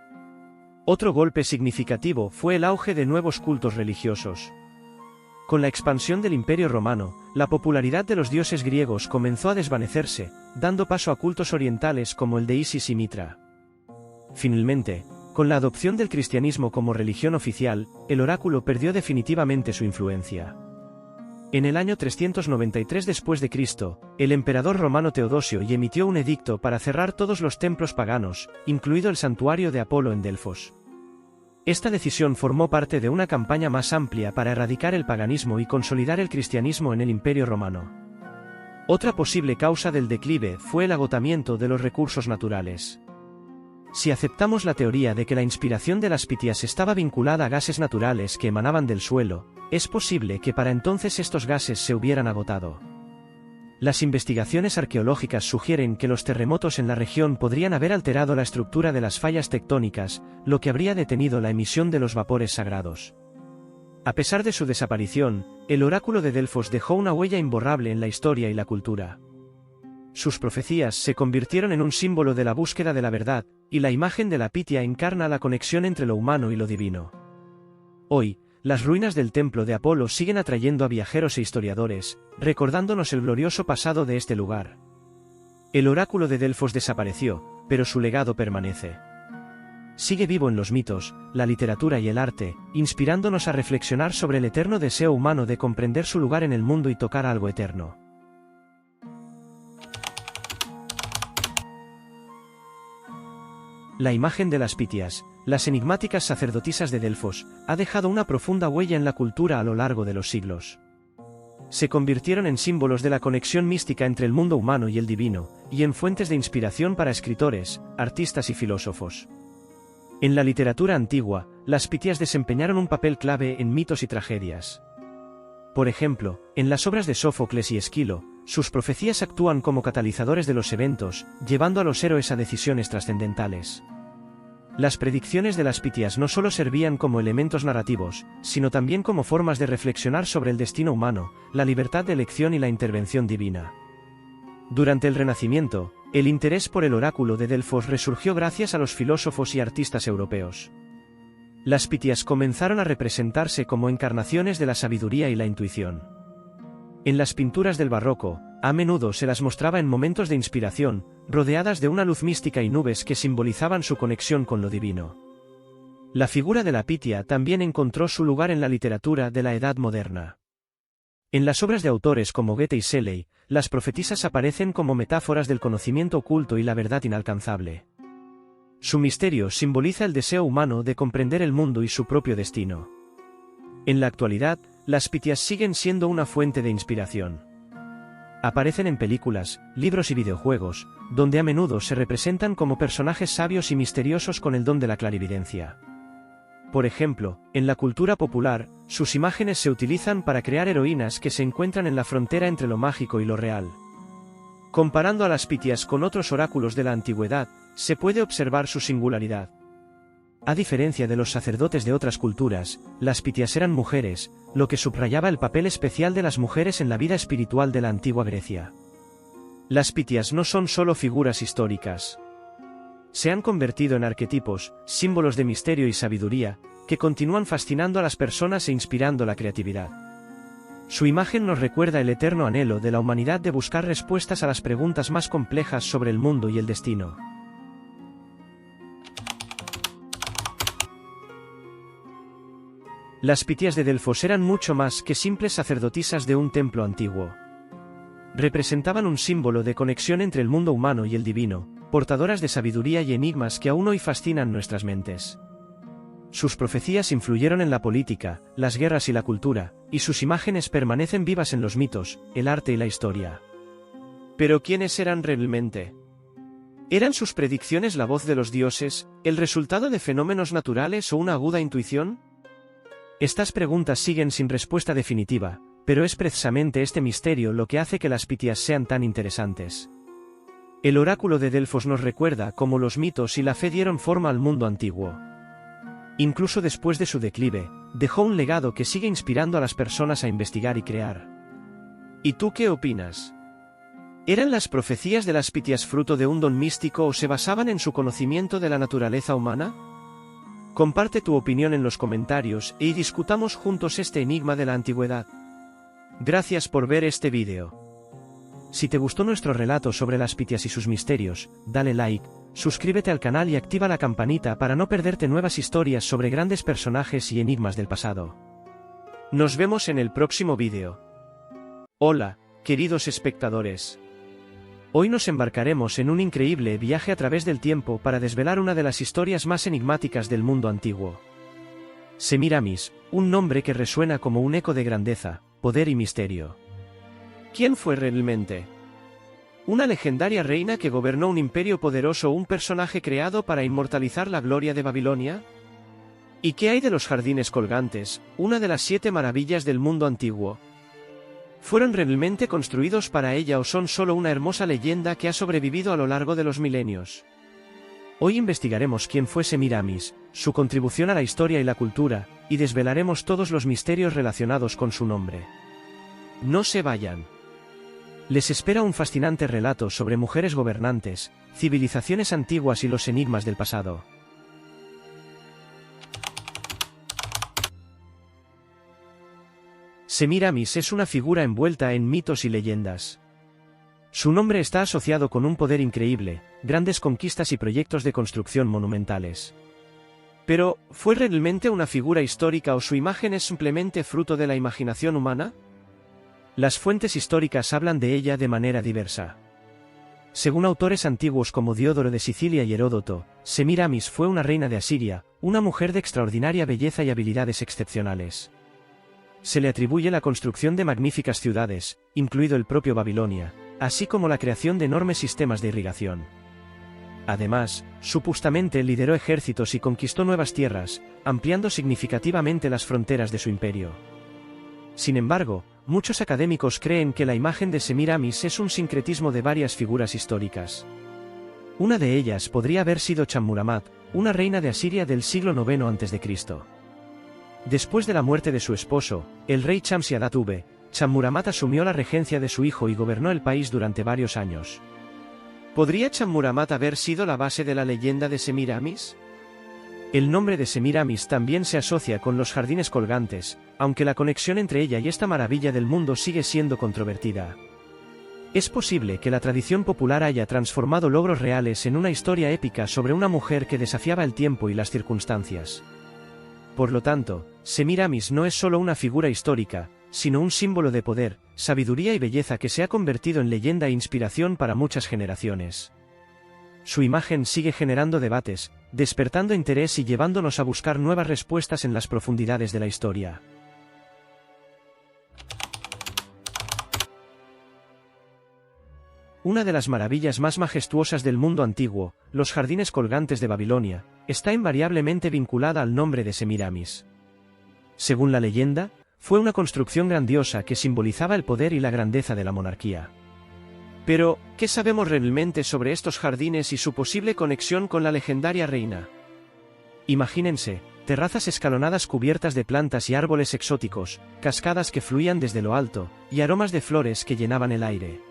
Otro golpe significativo fue el auge de nuevos cultos religiosos. Con la expansión del Imperio Romano, la popularidad de los dioses griegos comenzó a desvanecerse, dando paso a cultos orientales como el de Isis y Mitra. Finalmente, con la adopción del cristianismo como religión oficial, el oráculo perdió definitivamente su influencia. En el año 393 d.C., el emperador romano Teodosio emitió un edicto para cerrar todos los templos paganos, incluido el santuario de Apolo en Delfos. Esta decisión formó parte de una campaña más amplia para erradicar el paganismo y consolidar el cristianismo en el Imperio Romano. Otra posible causa del declive fue el agotamiento de los recursos naturales. Si aceptamos la teoría de que la inspiración de las Pitias estaba vinculada a gases naturales que emanaban del suelo, es posible que para entonces estos gases se hubieran agotado. Las investigaciones arqueológicas sugieren que los terremotos en la región podrían haber alterado la estructura de las fallas tectónicas, lo que habría detenido la emisión de los vapores sagrados. A pesar de su desaparición, el oráculo de Delfos dejó una huella imborrable en la historia y la cultura. Sus profecías se convirtieron en un símbolo de la búsqueda de la verdad, y la imagen de la Pitia encarna la conexión entre lo humano y lo divino. Hoy, las ruinas del templo de Apolo siguen atrayendo a viajeros e historiadores, recordándonos el glorioso pasado de este lugar. El oráculo de Delfos desapareció, pero su legado permanece. Sigue vivo en los mitos, la literatura y el arte, inspirándonos a reflexionar sobre el eterno deseo humano de comprender su lugar en el mundo y tocar algo eterno. La imagen de las Pitias, las enigmáticas sacerdotisas de Delfos, ha dejado una profunda huella en la cultura a lo largo de los siglos. Se convirtieron en símbolos de la conexión mística entre el mundo humano y el divino, y en fuentes de inspiración para escritores, artistas y filósofos. En la literatura antigua, las pitias desempeñaron un papel clave en mitos y tragedias. Por ejemplo, en las obras de Sófocles y Esquilo, sus profecías actúan como catalizadores de los eventos, llevando a los héroes a decisiones trascendentales. Las predicciones de las pitias no solo servían como elementos narrativos, sino también como formas de reflexionar sobre el destino humano, la libertad de elección y la intervención divina. Durante el Renacimiento, el interés por el oráculo de Delfos resurgió gracias a los filósofos y artistas europeos. Las pitias comenzaron a representarse como encarnaciones de la sabiduría y la intuición. En las pinturas del barroco, a menudo se las mostraba en momentos de inspiración, rodeadas de una luz mística y nubes que simbolizaban su conexión con lo divino. La figura de la pitia también encontró su lugar en la literatura de la Edad Moderna. En las obras de autores como Goethe y Shelley, las profetisas aparecen como metáforas del conocimiento oculto y la verdad inalcanzable. Su misterio simboliza el deseo humano de comprender el mundo y su propio destino. En la actualidad, las pitias siguen siendo una fuente de inspiración. Aparecen en películas, libros y videojuegos, donde a menudo se representan como personajes sabios y misteriosos con el don de la clarividencia. Por ejemplo, en la cultura popular, sus imágenes se utilizan para crear heroínas que se encuentran en la frontera entre lo mágico y lo real. Comparando a las pitias con otros oráculos de la antigüedad, se puede observar su singularidad. A diferencia de los sacerdotes de otras culturas, las pitias eran mujeres, lo que subrayaba el papel especial de las mujeres en la vida espiritual de la antigua Grecia. Las pitias no son solo figuras históricas. Se han convertido en arquetipos, símbolos de misterio y sabiduría, que continúan fascinando a las personas e inspirando la creatividad. Su imagen nos recuerda el eterno anhelo de la humanidad de buscar respuestas a las preguntas más complejas sobre el mundo y el destino. Las pitias de Delfos eran mucho más que simples sacerdotisas de un templo antiguo. Representaban un símbolo de conexión entre el mundo humano y el divino, portadoras de sabiduría y enigmas que aún hoy fascinan nuestras mentes. Sus profecías influyeron en la política, las guerras y la cultura, y sus imágenes permanecen vivas en los mitos, el arte y la historia. ¿Pero quiénes eran realmente? ¿Eran sus predicciones la voz de los dioses, el resultado de fenómenos naturales o una aguda intuición? Estas preguntas siguen sin respuesta definitiva, pero es precisamente este misterio lo que hace que las pitias sean tan interesantes. El oráculo de Delfos nos recuerda cómo los mitos y la fe dieron forma al mundo antiguo. Incluso después de su declive, dejó un legado que sigue inspirando a las personas a investigar y crear. ¿Y tú qué opinas? ¿Eran las profecías de las pitias fruto de un don místico o se basaban en su conocimiento de la naturaleza humana? Comparte tu opinión en los comentarios y discutamos juntos este enigma de la antigüedad. Gracias por ver este vídeo. Si te gustó nuestro relato sobre las pitias y sus misterios, dale like, suscríbete al canal y activa la campanita para no perderte nuevas historias sobre grandes personajes y enigmas del pasado. Nos vemos en el próximo vídeo. Hola, queridos espectadores. Hoy nos embarcaremos en un increíble viaje a través del tiempo para desvelar una de las historias más enigmáticas del mundo antiguo. Semiramis, un nombre que resuena como un eco de grandeza, poder y misterio. ¿Quién fue realmente? ¿Una legendaria reina que gobernó un imperio poderoso o un personaje creado para inmortalizar la gloria de Babilonia? ¿Y qué hay de los jardines colgantes, una de las 7 maravillas del mundo antiguo? ¿Fueron realmente construidos para ella o son solo una hermosa leyenda que ha sobrevivido a lo largo de los milenios? Hoy investigaremos quién fue Semiramis, su contribución a la historia y la cultura, y desvelaremos todos los misterios relacionados con su nombre. No se vayan. Les espera un fascinante relato sobre mujeres gobernantes, civilizaciones antiguas y los enigmas del pasado. Semiramis es una figura envuelta en mitos y leyendas. Su nombre está asociado con un poder increíble, grandes conquistas y proyectos de construcción monumentales. Pero, ¿fue realmente una figura histórica o su imagen es simplemente fruto de la imaginación humana? Las fuentes históricas hablan de ella de manera diversa. Según autores antiguos como Diodoro de Sicilia y Heródoto, Semiramis fue una reina de Asiria, una mujer de extraordinaria belleza y habilidades excepcionales. Se le atribuye la construcción de magníficas ciudades, incluido el propio Babilonia, así como la creación de enormes sistemas de irrigación. Además, supuestamente lideró ejércitos y conquistó nuevas tierras, ampliando significativamente las fronteras de su imperio. Sin embargo, muchos académicos creen que la imagen de Semiramis es un sincretismo de varias figuras históricas. Una de ellas podría haber sido Chammuramat, una reina de Asiria del siglo IX a.C. Después de la muerte de su esposo, el rey Shamshi-Adad V, Chammuramat asumió la regencia de su hijo y gobernó el país durante varios años. ¿Podría Chammuramat haber sido la base de la leyenda de Semiramis? El nombre de Semiramis también se asocia con los jardines colgantes, aunque la conexión entre ella y esta maravilla del mundo sigue siendo controvertida. Es posible que la tradición popular haya transformado logros reales en una historia épica sobre una mujer que desafiaba el tiempo y las circunstancias. Por lo tanto, Semiramis no es solo una figura histórica, sino un símbolo de poder, sabiduría y belleza que se ha convertido en leyenda e inspiración para muchas generaciones. Su imagen sigue generando debates, despertando interés y llevándonos a buscar nuevas respuestas en las profundidades de la historia. Una de las maravillas más majestuosas del mundo antiguo, los jardines colgantes de Babilonia, está invariablemente vinculada al nombre de Semiramis. Según la leyenda, fue una construcción grandiosa que simbolizaba el poder y la grandeza de la monarquía. Pero, ¿qué sabemos realmente sobre estos jardines y su posible conexión con la legendaria reina? Imagínense, terrazas escalonadas cubiertas de plantas y árboles exóticos, cascadas que fluían desde lo alto, y aromas de flores que llenaban el aire.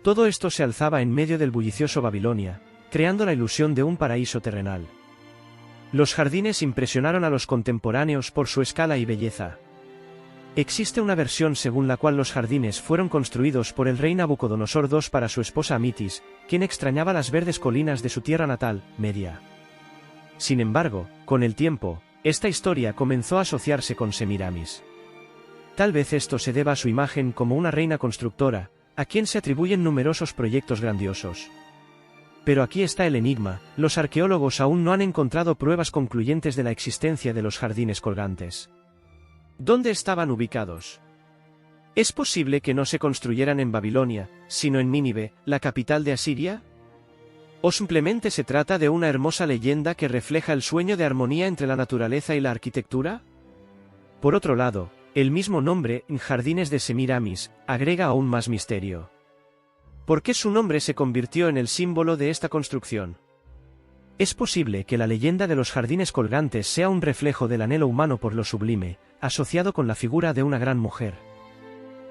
Todo esto se alzaba en medio del bullicioso Babilonia, creando la ilusión de un paraíso terrenal. Los jardines impresionaron a los contemporáneos por su escala y belleza. Existe una versión según la cual los jardines fueron construidos por el rey Nabucodonosor II para su esposa Amitis, quien extrañaba las verdes colinas de su tierra natal, Media. Sin embargo, con el tiempo, esta historia comenzó a asociarse con Semiramis. Tal vez esto se deba a su imagen como una reina constructora, a quien se atribuyen numerosos proyectos grandiosos. Pero aquí está el enigma: los arqueólogos aún no han encontrado pruebas concluyentes de la existencia de los jardines colgantes. ¿Dónde estaban ubicados? ¿Es posible que no se construyeran en Babilonia, sino en Nínive, la capital de Asiria? ¿O simplemente se trata de una hermosa leyenda que refleja el sueño de armonía entre la naturaleza y la arquitectura? Por otro lado, el mismo nombre, Jardines de Semiramis, agrega aún más misterio. ¿Por qué su nombre se convirtió en el símbolo de esta construcción? Es posible que la leyenda de los jardines colgantes sea un reflejo del anhelo humano por lo sublime, asociado con la figura de una gran mujer.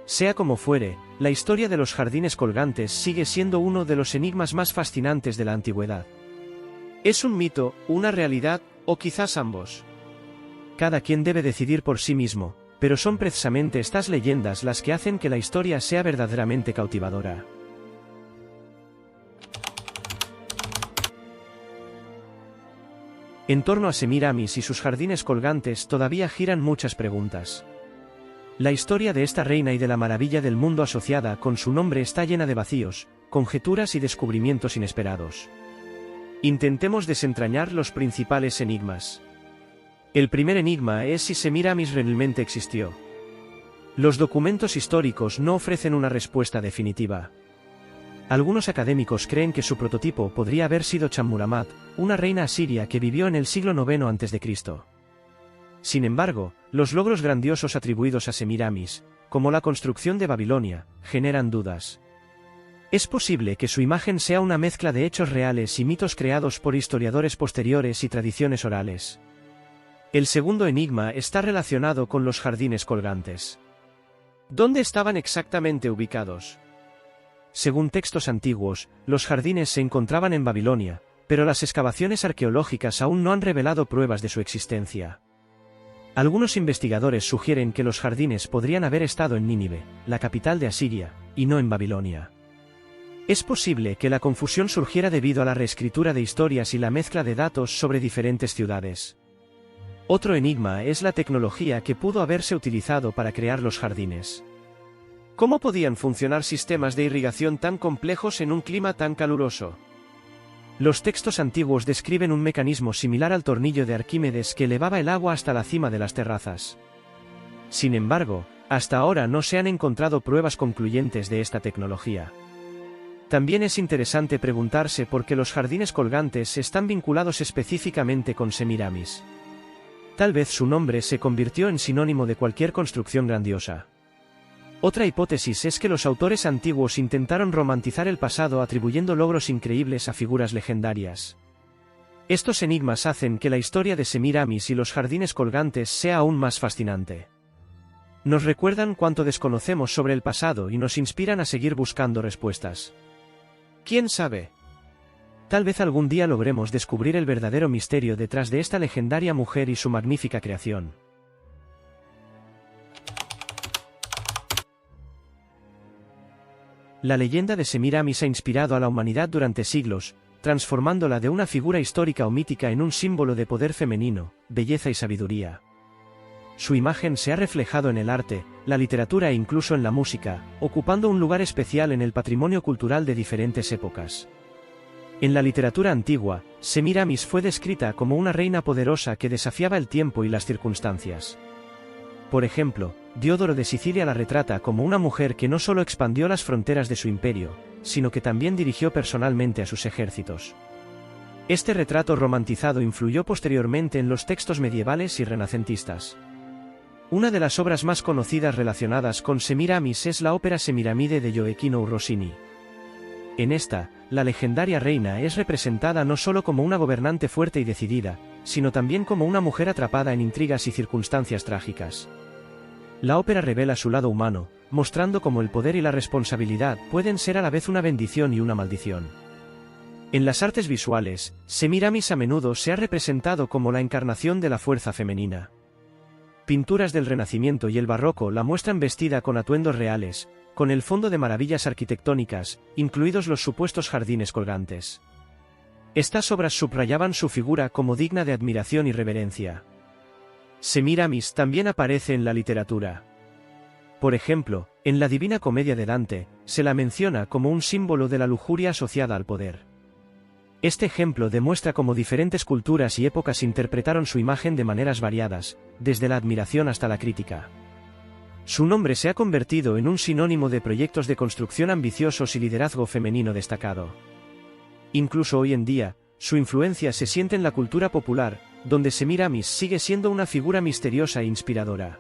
Sea como fuere, la historia de los jardines colgantes sigue siendo uno de los enigmas más fascinantes de la antigüedad. ¿Es un mito, una realidad, o quizás ambos? Cada quien debe decidir por sí mismo, pero son precisamente estas leyendas las que hacen que la historia sea verdaderamente cautivadora. En torno a Semiramis y sus jardines colgantes todavía giran muchas preguntas. La historia de esta reina y de la maravilla del mundo asociada con su nombre está llena de vacíos, conjeturas y descubrimientos inesperados. Intentemos desentrañar los principales enigmas. El primer enigma es si Semiramis realmente existió. Los documentos históricos no ofrecen una respuesta definitiva. Algunos académicos creen que su prototipo podría haber sido Chammuramat, una reina asiria que vivió en el siglo IX a.C. Sin embargo, los logros grandiosos atribuidos a Semiramis, como la construcción de Babilonia, generan dudas. Es posible que su imagen sea una mezcla de hechos reales y mitos creados por historiadores posteriores y tradiciones orales. El segundo enigma está relacionado con los jardines colgantes. ¿Dónde estaban exactamente ubicados? Según textos antiguos, los jardines se encontraban en Babilonia, pero las excavaciones arqueológicas aún no han revelado pruebas de su existencia. Algunos investigadores sugieren que los jardines podrían haber estado en Nínive, la capital de Asiria, y no en Babilonia. Es posible que la confusión surgiera debido a la reescritura de historias y la mezcla de datos sobre diferentes ciudades. Otro enigma es la tecnología que pudo haberse utilizado para crear los jardines. ¿Cómo podían funcionar sistemas de irrigación tan complejos en un clima tan caluroso? Los textos antiguos describen un mecanismo similar al tornillo de Arquímedes que elevaba el agua hasta la cima de las terrazas. Sin embargo, hasta ahora no se han encontrado pruebas concluyentes de esta tecnología. También es interesante preguntarse por qué los jardines colgantes están vinculados específicamente con Semiramis. Tal vez su nombre se convirtió en sinónimo de cualquier construcción grandiosa. Otra hipótesis es que los autores antiguos intentaron romantizar el pasado atribuyendo logros increíbles a figuras legendarias. Estos enigmas hacen que la historia de Semiramis y los jardines colgantes sea aún más fascinante. Nos recuerdan cuánto desconocemos sobre el pasado y nos inspiran a seguir buscando respuestas. ¿Quién sabe? Tal vez algún día logremos descubrir el verdadero misterio detrás de esta legendaria mujer y su magnífica creación. La leyenda de Semiramis ha inspirado a la humanidad durante siglos, transformándola de una figura histórica o mítica en un símbolo de poder femenino, belleza y sabiduría. Su imagen se ha reflejado en el arte, la literatura e incluso en la música, ocupando un lugar especial en el patrimonio cultural de diferentes épocas. En la literatura antigua, Semiramis fue descrita como una reina poderosa que desafiaba el tiempo y las circunstancias. Por ejemplo, Diodoro de Sicilia la retrata como una mujer que no solo expandió las fronteras de su imperio, sino que también dirigió personalmente a sus ejércitos. Este retrato romantizado influyó posteriormente en los textos medievales y renacentistas. Una de las obras más conocidas relacionadas con Semiramis es la ópera Semiramide de Gioachino Rossini. En esta, la legendaria reina es representada no solo como una gobernante fuerte y decidida, sino también como una mujer atrapada en intrigas y circunstancias trágicas. La ópera revela su lado humano, mostrando cómo el poder y la responsabilidad pueden ser a la vez una bendición y una maldición. En las artes visuales, Semiramis a menudo se ha representado como la encarnación de la fuerza femenina. Pinturas del Renacimiento y el Barroco la muestran vestida con atuendos reales, con el fondo de maravillas arquitectónicas, incluidos los supuestos jardines colgantes. Estas obras subrayaban su figura como digna de admiración y reverencia. Semiramis también aparece en la literatura. Por ejemplo, en la Divina Comedia de Dante, se la menciona como un símbolo de la lujuria asociada al poder. Este ejemplo demuestra cómo diferentes culturas y épocas interpretaron su imagen de maneras variadas, desde la admiración hasta la crítica. Su nombre se ha convertido en un sinónimo de proyectos de construcción ambiciosos y liderazgo femenino destacado. Incluso hoy en día, su influencia se siente en la cultura popular, donde Semiramis sigue siendo una figura misteriosa e inspiradora.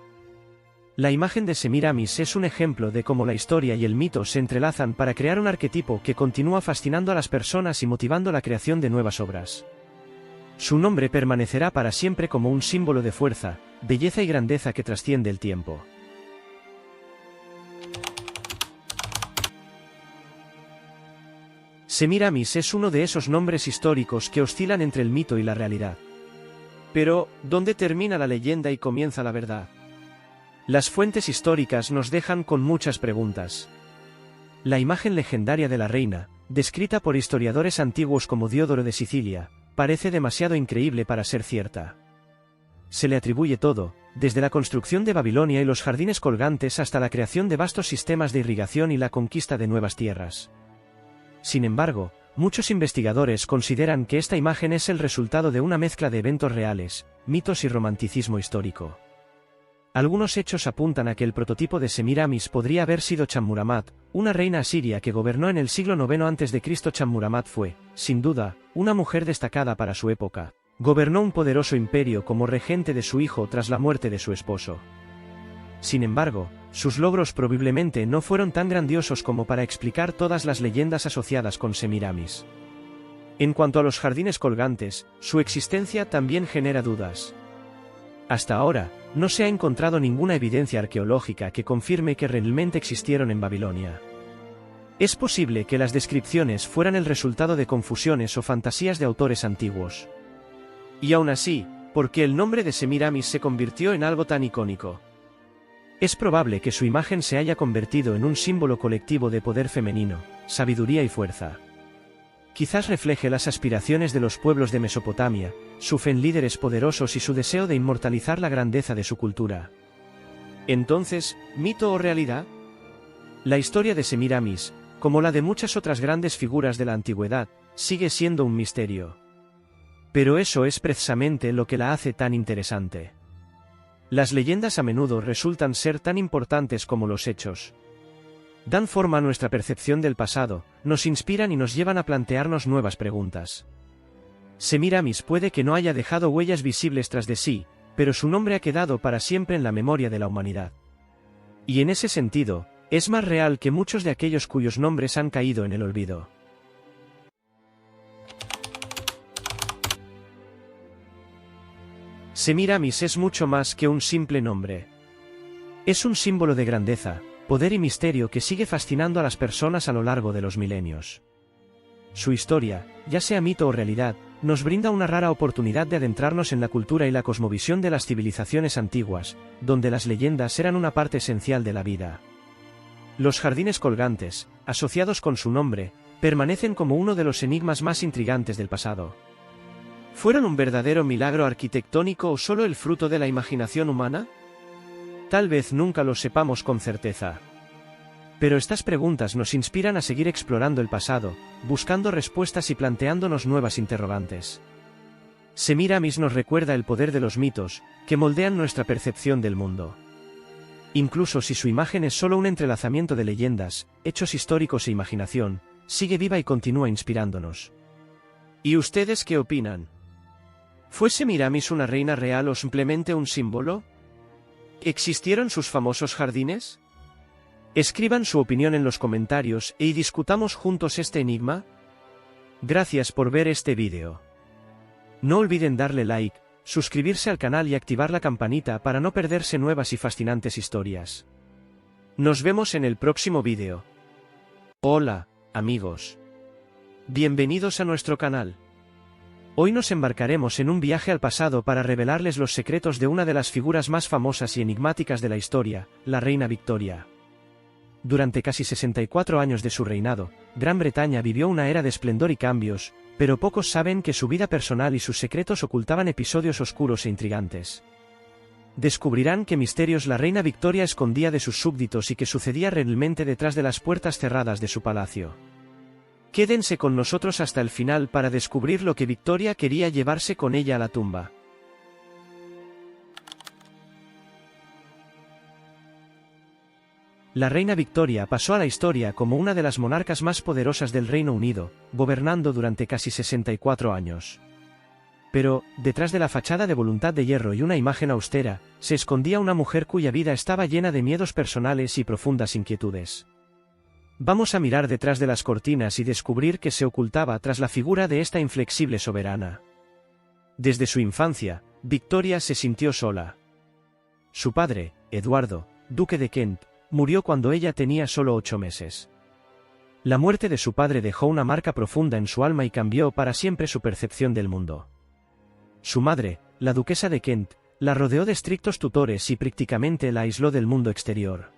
La imagen de Semiramis es un ejemplo de cómo la historia y el mito se entrelazan para crear un arquetipo que continúa fascinando a las personas y motivando la creación de nuevas obras. Su nombre permanecerá para siempre como un símbolo de fuerza, belleza y grandeza que trasciende el tiempo. Semiramis es uno de esos nombres históricos que oscilan entre el mito y la realidad. Pero, ¿dónde termina la leyenda y comienza la verdad? Las fuentes históricas nos dejan con muchas preguntas. La imagen legendaria de la reina, descrita por historiadores antiguos como Diodoro de Sicilia, parece demasiado increíble para ser cierta. Se le atribuye todo, desde la construcción de Babilonia y los jardines colgantes hasta la creación de vastos sistemas de irrigación y la conquista de nuevas tierras. Sin embargo, muchos investigadores consideran que esta imagen es el resultado de una mezcla de eventos reales, mitos y romanticismo histórico. Algunos hechos apuntan a que el prototipo de Semiramis podría haber sido Chammuramat, una reina asiria que gobernó en el siglo IX a.C. Chammuramat fue, sin duda, una mujer destacada para su época. Gobernó un poderoso imperio como regente de su hijo tras la muerte de su esposo. Sin embargo, sus logros probablemente no fueron tan grandiosos como para explicar todas las leyendas asociadas con Semiramis. En cuanto a los jardines colgantes, su existencia también genera dudas. Hasta ahora, no se ha encontrado ninguna evidencia arqueológica que confirme que realmente existieron en Babilonia. Es posible que las descripciones fueran el resultado de confusiones o fantasías de autores antiguos. Y aún así, ¿por qué el nombre de Semiramis se convirtió en algo tan icónico? Es probable que su imagen se haya convertido en un símbolo colectivo de poder femenino, sabiduría y fuerza. Quizás refleje las aspiraciones de los pueblos de Mesopotamia, su fe en líderes poderosos y su deseo de inmortalizar la grandeza de su cultura. Entonces, ¿mito o realidad? La historia de Semiramis, como la de muchas otras grandes figuras de la antigüedad, sigue siendo un misterio. Pero eso es precisamente lo que la hace tan interesante. Las leyendas a menudo resultan ser tan importantes como los hechos. Dan forma a nuestra percepción del pasado, nos inspiran y nos llevan a plantearnos nuevas preguntas. Semiramis puede que no haya dejado huellas visibles tras de sí, pero su nombre ha quedado para siempre en la memoria de la humanidad. Y en ese sentido, es más real que muchos de aquellos cuyos nombres han caído en el olvido. Semiramis es mucho más que un simple nombre. Es un símbolo de grandeza, poder y misterio que sigue fascinando a las personas a lo largo de los milenios. Su historia, ya sea mito o realidad, nos brinda una rara oportunidad de adentrarnos en la cultura y la cosmovisión de las civilizaciones antiguas, donde las leyendas eran una parte esencial de la vida. Los jardines colgantes, asociados con su nombre, permanecen como uno de los enigmas más intrigantes del pasado. ¿Fueron un verdadero milagro arquitectónico o solo el fruto de la imaginación humana? Tal vez nunca lo sepamos con certeza. Pero estas preguntas nos inspiran a seguir explorando el pasado, buscando respuestas y planteándonos nuevas interrogantes. Semiramis nos recuerda el poder de los mitos, que moldean nuestra percepción del mundo. Incluso si su imagen es solo un entrelazamiento de leyendas, hechos históricos e imaginación, sigue viva y continúa inspirándonos. ¿Y ustedes qué opinan? ¿Fue Semiramis una reina real o simplemente un símbolo? ¿Existieron sus famosos jardines? Escriban su opinión en los comentarios y discutamos juntos este enigma. Gracias por ver este vídeo. No olviden darle like, suscribirse al canal y activar la campanita para no perderse nuevas y fascinantes historias. Nos vemos en el próximo vídeo. Hola, amigos. Bienvenidos a nuestro canal. Hoy nos embarcaremos en un viaje al pasado para revelarles los secretos de una de las figuras más famosas y enigmáticas de la historia, la reina Victoria. Durante casi 64 años de su reinado, Gran Bretaña vivió una era de esplendor y cambios, pero pocos saben que su vida personal y sus secretos ocultaban episodios oscuros e intrigantes. Descubrirán qué misterios la reina Victoria escondía de sus súbditos y qué sucedía realmente detrás de las puertas cerradas de su palacio. Quédense con nosotros hasta el final para descubrir lo que Victoria quería llevarse con ella a la tumba. La reina Victoria pasó a la historia como una de las monarcas más poderosas del Reino Unido, gobernando durante casi 64 años. Pero, detrás de la fachada de voluntad de hierro y una imagen austera, se escondía una mujer cuya vida estaba llena de miedos personales y profundas inquietudes. Vamos a mirar detrás de las cortinas y descubrir qué se ocultaba tras la figura de esta inflexible soberana. Desde su infancia, Victoria se sintió sola. Su padre, Eduardo, duque de Kent, murió cuando ella tenía solo 8 meses. La muerte de su padre dejó una marca profunda en su alma y cambió para siempre su percepción del mundo. Su madre, la duquesa de Kent, la rodeó de estrictos tutores y prácticamente la aisló del mundo exterior.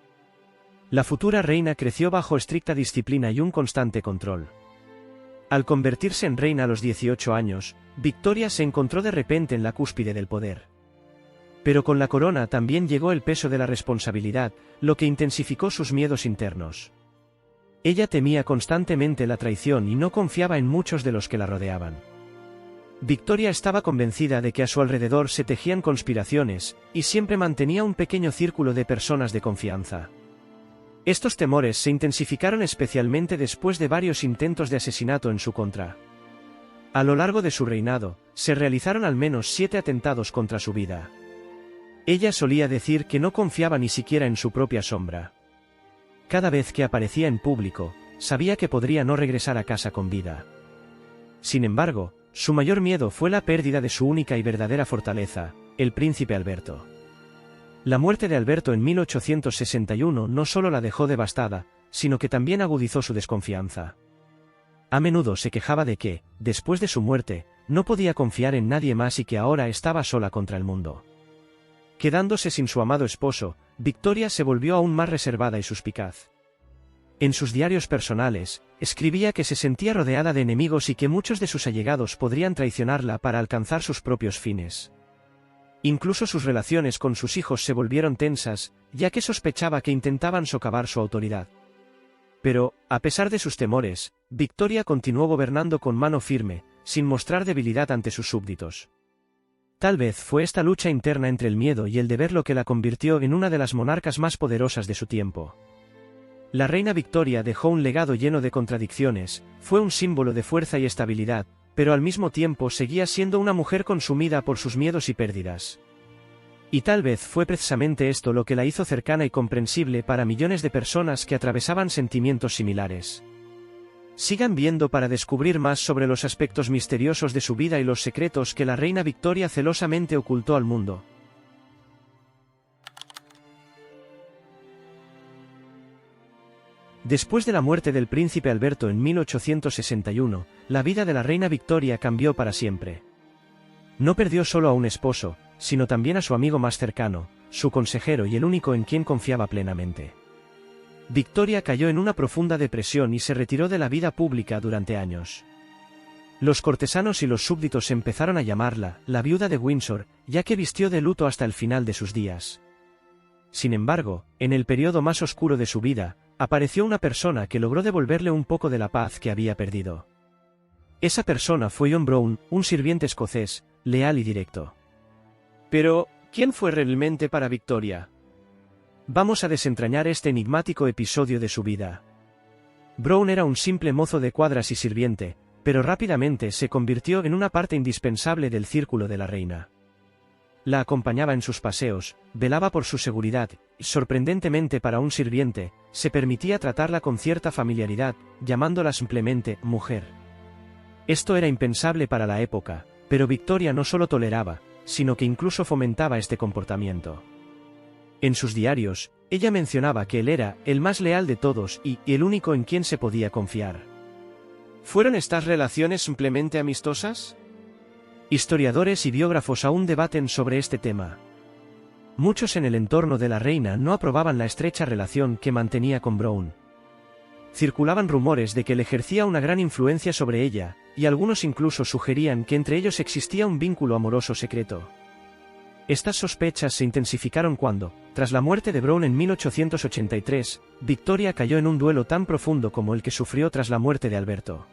La futura reina creció bajo estricta disciplina y un constante control. Al convertirse en reina a los 18 años, Victoria se encontró de repente en la cúspide del poder. Pero con la corona también llegó el peso de la responsabilidad, lo que intensificó sus miedos internos. Ella temía constantemente la traición y no confiaba en muchos de los que la rodeaban. Victoria estaba convencida de que a su alrededor se tejían conspiraciones, y siempre mantenía un pequeño círculo de personas de confianza. Estos temores se intensificaron especialmente después de varios intentos de asesinato en su contra. A lo largo de su reinado, se realizaron al menos 7 atentados contra su vida. Ella solía decir que no confiaba ni siquiera en su propia sombra. Cada vez que aparecía en público, sabía que podría no regresar a casa con vida. Sin embargo, su mayor miedo fue la pérdida de su única y verdadera fortaleza, el príncipe Alberto. La muerte de Alberto en 1861 no solo la dejó devastada, sino que también agudizó su desconfianza. A menudo se quejaba de que, después de su muerte, no podía confiar en nadie más y que ahora estaba sola contra el mundo. Quedándose sin su amado esposo, Victoria se volvió aún más reservada y suspicaz. En sus diarios personales, escribía que se sentía rodeada de enemigos y que muchos de sus allegados podrían traicionarla para alcanzar sus propios fines. Incluso sus relaciones con sus hijos se volvieron tensas, ya que sospechaba que intentaban socavar su autoridad. Pero, a pesar de sus temores, Victoria continuó gobernando con mano firme, sin mostrar debilidad ante sus súbditos. Tal vez fue esta lucha interna entre el miedo y el deber lo que la convirtió en una de las monarcas más poderosas de su tiempo. La reina Victoria dejó un legado lleno de contradicciones, fue un símbolo de fuerza y estabilidad, pero al mismo tiempo seguía siendo una mujer consumida por sus miedos y pérdidas. Y tal vez fue precisamente esto lo que la hizo cercana y comprensible para millones de personas que atravesaban sentimientos similares. Sigan viendo para descubrir más sobre los aspectos misteriosos de su vida y los secretos que la reina Victoria celosamente ocultó al mundo. Después de la muerte del príncipe Alberto en 1861, la vida de la reina Victoria cambió para siempre. No perdió solo a un esposo, sino también a su amigo más cercano, su consejero y el único en quien confiaba plenamente. Victoria cayó en una profunda depresión y se retiró de la vida pública durante años. Los cortesanos y los súbditos empezaron a llamarla la viuda de Windsor, ya que vistió de luto hasta el final de sus días. Sin embargo, en el periodo más oscuro de su vida, apareció una persona que logró devolverle un poco de la paz que había perdido. Esa persona fue John Brown, un sirviente escocés, leal y directo. Pero, ¿quién fue realmente para Victoria? Vamos a desentrañar este enigmático episodio de su vida. Brown era un simple mozo de cuadras y sirviente, pero rápidamente se convirtió en una parte indispensable del círculo de la reina. La acompañaba en sus paseos, velaba por su seguridad, y sorprendentemente para un sirviente, se permitía tratarla con cierta familiaridad, llamándola simplemente mujer. Esto era impensable para la época, pero Victoria no solo toleraba, sino que incluso fomentaba este comportamiento. En sus diarios, ella mencionaba que él era el más leal de todos y el único en quien se podía confiar. ¿Fueron estas relaciones simplemente amistosas? Historiadores y biógrafos aún debaten sobre este tema. Muchos en el entorno de la reina no aprobaban la estrecha relación que mantenía con Brown. Circulaban rumores de que él ejercía una gran influencia sobre ella, y algunos incluso sugerían que entre ellos existía un vínculo amoroso secreto. Estas sospechas se intensificaron cuando, tras la muerte de Brown en 1883, Victoria cayó en un duelo tan profundo como el que sufrió tras la muerte de Alberto.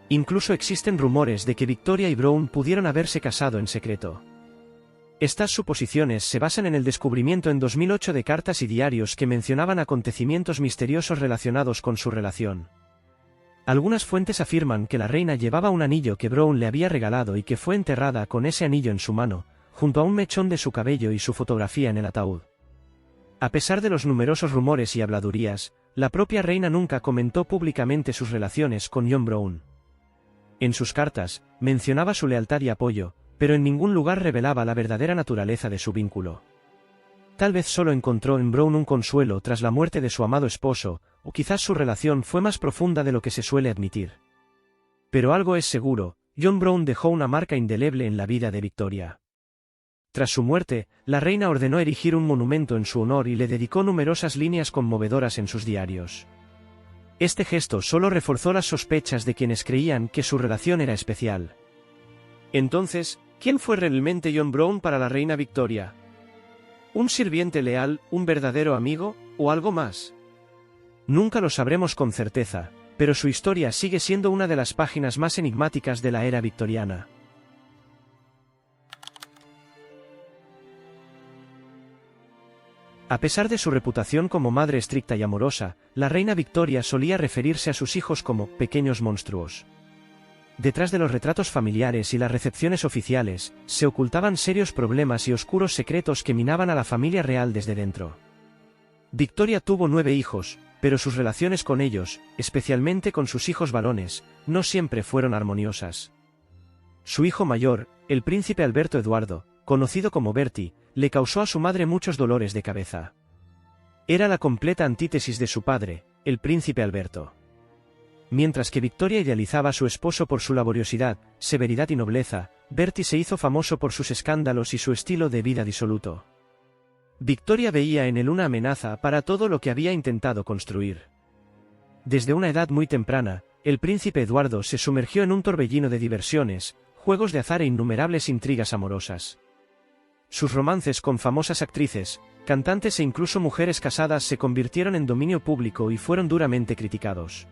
Incluso existen rumores de que Victoria y Brown pudieron haberse casado en secreto. Estas suposiciones se basan en el descubrimiento en 2008 de cartas y diarios que mencionaban acontecimientos misteriosos relacionados con su relación. Algunas fuentes afirman que la reina llevaba un anillo que Brown le había regalado y que fue enterrada con ese anillo en su mano, junto a un mechón de su cabello y su fotografía en el ataúd. A pesar de los numerosos rumores y habladurías, la propia reina nunca comentó públicamente sus relaciones con John Brown. En sus cartas, mencionaba su lealtad y apoyo, pero en ningún lugar revelaba la verdadera naturaleza de su vínculo. Tal vez solo encontró en Brown un consuelo tras la muerte de su amado esposo, o quizás su relación fue más profunda de lo que se suele admitir. Pero algo es seguro, John Brown dejó una marca indeleble en la vida de Victoria. Tras su muerte, la reina ordenó erigir un monumento en su honor y le dedicó numerosas líneas conmovedoras en sus diarios. Este gesto solo reforzó las sospechas de quienes creían que su relación era especial. Entonces, ¿quién fue realmente John Brown para la reina Victoria? ¿Un sirviente leal, un verdadero amigo, o algo más? Nunca lo sabremos con certeza, pero su historia sigue siendo una de las páginas más enigmáticas de la era victoriana. A pesar de su reputación como madre estricta y amorosa, la reina Victoria solía referirse a sus hijos como pequeños monstruos. Detrás de los retratos familiares y las recepciones oficiales, se ocultaban serios problemas y oscuros secretos que minaban a la familia real desde dentro. Victoria tuvo 9 hijos, pero sus relaciones con ellos, especialmente con sus hijos varones, no siempre fueron armoniosas. Su hijo mayor, el príncipe Alberto Eduardo, conocido como Bertie, le causó a su madre muchos dolores de cabeza. Era la completa antítesis de su padre, el príncipe Alberto. Mientras que Victoria idealizaba a su esposo por su laboriosidad, severidad y nobleza, Bertie se hizo famoso por sus escándalos y su estilo de vida disoluto. Victoria veía en él una amenaza para todo lo que había intentado construir. Desde una edad muy temprana, el príncipe Eduardo se sumergió en un torbellino de diversiones, juegos de azar e innumerables intrigas amorosas. Sus romances con famosas actrices, cantantes e incluso mujeres casadas se convirtieron en dominio público y fueron duramente criticados.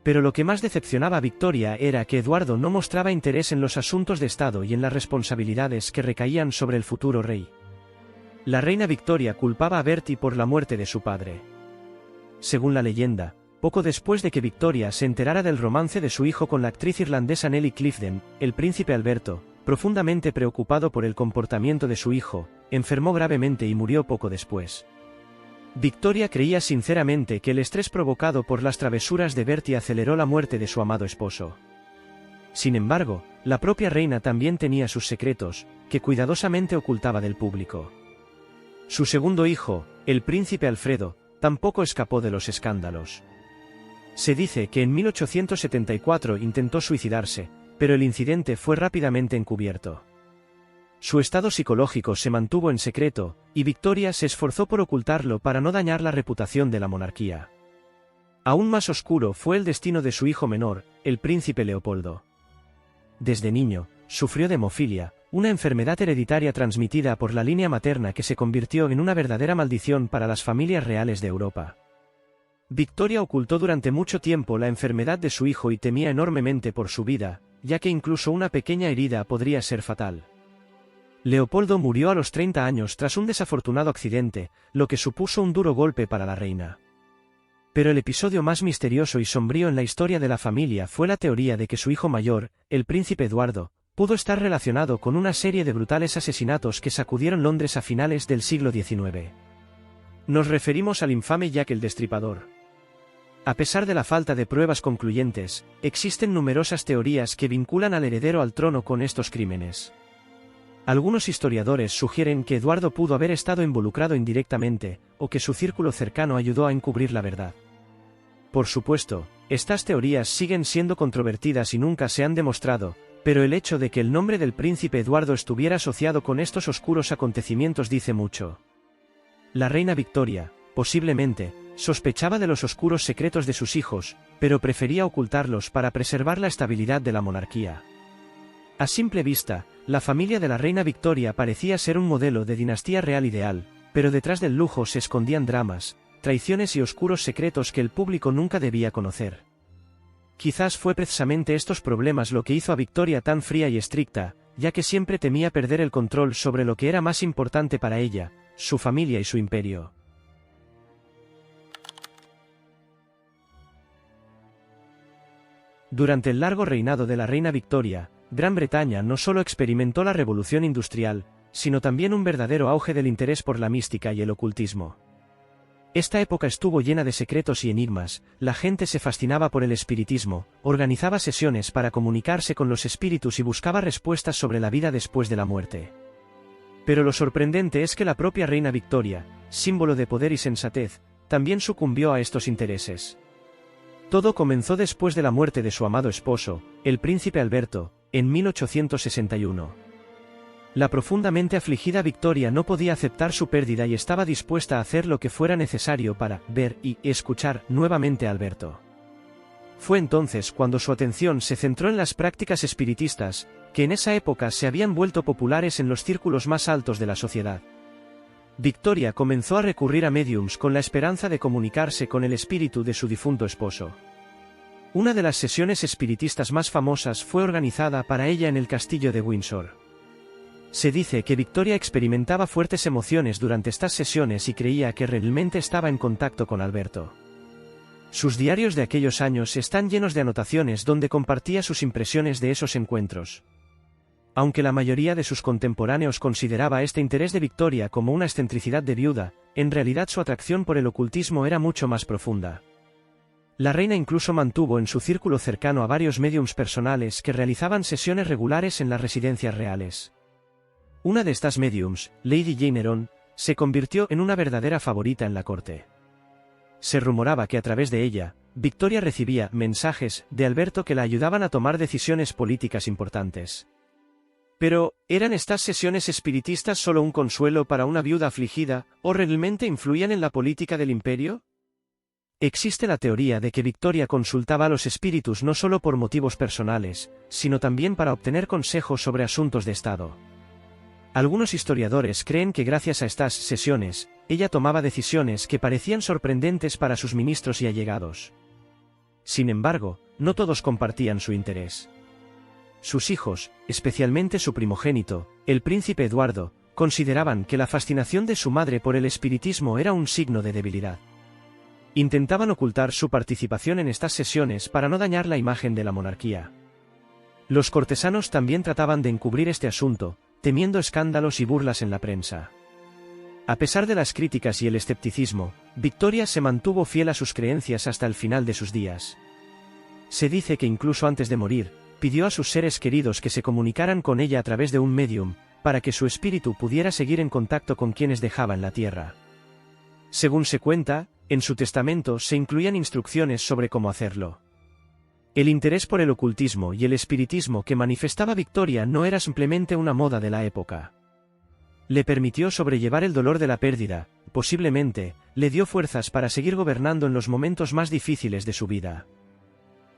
Pero lo que más decepcionaba a Victoria era que Eduardo no mostraba interés en los asuntos de Estado y en las responsabilidades que recaían sobre el futuro rey. La reina Victoria culpaba a Bertie por la muerte de su padre. Según la leyenda, poco después de que Victoria se enterara del romance de su hijo con la actriz irlandesa Nellie Clifden, el príncipe Alberto, profundamente preocupado por el comportamiento de su hijo, enfermó gravemente y murió poco después. Victoria creía sinceramente que el estrés provocado por las travesuras de Bertie aceleró la muerte de su amado esposo. Sin embargo, la propia reina también tenía sus secretos, que cuidadosamente ocultaba del público. Su segundo hijo, el príncipe Alfredo, tampoco escapó de los escándalos. Se dice que en 1874 intentó suicidarse, pero el incidente fue rápidamente encubierto. Su estado psicológico se mantuvo en secreto, y Victoria se esforzó por ocultarlo para no dañar la reputación de la monarquía. Aún más oscuro fue el destino de su hijo menor, el príncipe Leopoldo. Desde niño, sufrió de hemofilia, una enfermedad hereditaria transmitida por la línea materna que se convirtió en una verdadera maldición para las familias reales de Europa. Victoria ocultó durante mucho tiempo la enfermedad de su hijo y temía enormemente por su vida, ya que incluso una pequeña herida podría ser fatal. Leopoldo murió a los 30 años tras un desafortunado accidente, lo que supuso un duro golpe para la reina. Pero el episodio más misterioso y sombrío en la historia de la familia fue la teoría de que su hijo mayor, el príncipe Eduardo, pudo estar relacionado con una serie de brutales asesinatos que sacudieron Londres a finales del siglo XIX. Nos referimos al infame Jack el Destripador. A pesar de la falta de pruebas concluyentes, existen numerosas teorías que vinculan al heredero al trono con estos crímenes. Algunos historiadores sugieren que Eduardo pudo haber estado involucrado indirectamente, o que su círculo cercano ayudó a encubrir la verdad. Por supuesto, estas teorías siguen siendo controvertidas y nunca se han demostrado, pero el hecho de que el nombre del príncipe Eduardo estuviera asociado con estos oscuros acontecimientos dice mucho. La reina Victoria, posiblemente, sospechaba de los oscuros secretos de sus hijos, pero prefería ocultarlos para preservar la estabilidad de la monarquía. A simple vista, la familia de la reina Victoria parecía ser un modelo de dinastía real ideal, pero detrás del lujo se escondían dramas, traiciones y oscuros secretos que el público nunca debía conocer. Quizás fue precisamente estos problemas lo que hizo a Victoria tan fría y estricta, ya que siempre temía perder el control sobre lo que era más importante para ella, su familia y su imperio. Durante el largo reinado de la reina Victoria, Gran Bretaña no solo experimentó la revolución industrial, sino también un verdadero auge del interés por la mística y el ocultismo. Esta época estuvo llena de secretos y enigmas, la gente se fascinaba por el espiritismo, organizaba sesiones para comunicarse con los espíritus y buscaba respuestas sobre la vida después de la muerte. Pero lo sorprendente es que la propia reina Victoria, símbolo de poder y sensatez, también sucumbió a estos intereses. Todo comenzó después de la muerte de su amado esposo, el príncipe Alberto, en 1861. La profundamente afligida Victoria no podía aceptar su pérdida y estaba dispuesta a hacer lo que fuera necesario para ver y escuchar nuevamente a Alberto. Fue entonces cuando su atención se centró en las prácticas espiritistas, que en esa época se habían vuelto populares en los círculos más altos de la sociedad. Victoria comenzó a recurrir a médiums con la esperanza de comunicarse con el espíritu de su difunto esposo. Una de las sesiones espiritistas más famosas fue organizada para ella en el castillo de Windsor. Se dice que Victoria experimentaba fuertes emociones durante estas sesiones y creía que realmente estaba en contacto con Alberto. Sus diarios de aquellos años están llenos de anotaciones donde compartía sus impresiones de esos encuentros. Aunque la mayoría de sus contemporáneos consideraba este interés de Victoria como una excentricidad de viuda, en realidad su atracción por el ocultismo era mucho más profunda. La reina incluso mantuvo en su círculo cercano a varios médiums personales que realizaban sesiones regulares en las residencias reales. Una de estas médiums, Lady Jane Eyre, se convirtió en una verdadera favorita en la corte. Se rumoraba que a través de ella, Victoria recibía mensajes de Alberto que la ayudaban a tomar decisiones políticas importantes. Pero, ¿eran estas sesiones espiritistas solo un consuelo para una viuda afligida, o realmente influían en la política del imperio? Existe la teoría de que Victoria consultaba a los espíritus no solo por motivos personales, sino también para obtener consejos sobre asuntos de Estado. Algunos historiadores creen que gracias a estas sesiones, ella tomaba decisiones que parecían sorprendentes para sus ministros y allegados. Sin embargo, no todos compartían su interés. Sus hijos, especialmente su primogénito, el príncipe Eduardo, consideraban que la fascinación de su madre por el espiritismo era un signo de debilidad. Intentaban ocultar su participación en estas sesiones para no dañar la imagen de la monarquía. Los cortesanos también trataban de encubrir este asunto, temiendo escándalos y burlas en la prensa. A pesar de las críticas y el escepticismo, Victoria se mantuvo fiel a sus creencias hasta el final de sus días. Se dice que incluso antes de morir, pidió a sus seres queridos que se comunicaran con ella a través de un medium, para que su espíritu pudiera seguir en contacto con quienes dejaba en la tierra. Según se cuenta, en su testamento se incluían instrucciones sobre cómo hacerlo. El interés por el ocultismo y el espiritismo que manifestaba Victoria no era simplemente una moda de la época. Le permitió sobrellevar el dolor de la pérdida, posiblemente, le dio fuerzas para seguir gobernando en los momentos más difíciles de su vida.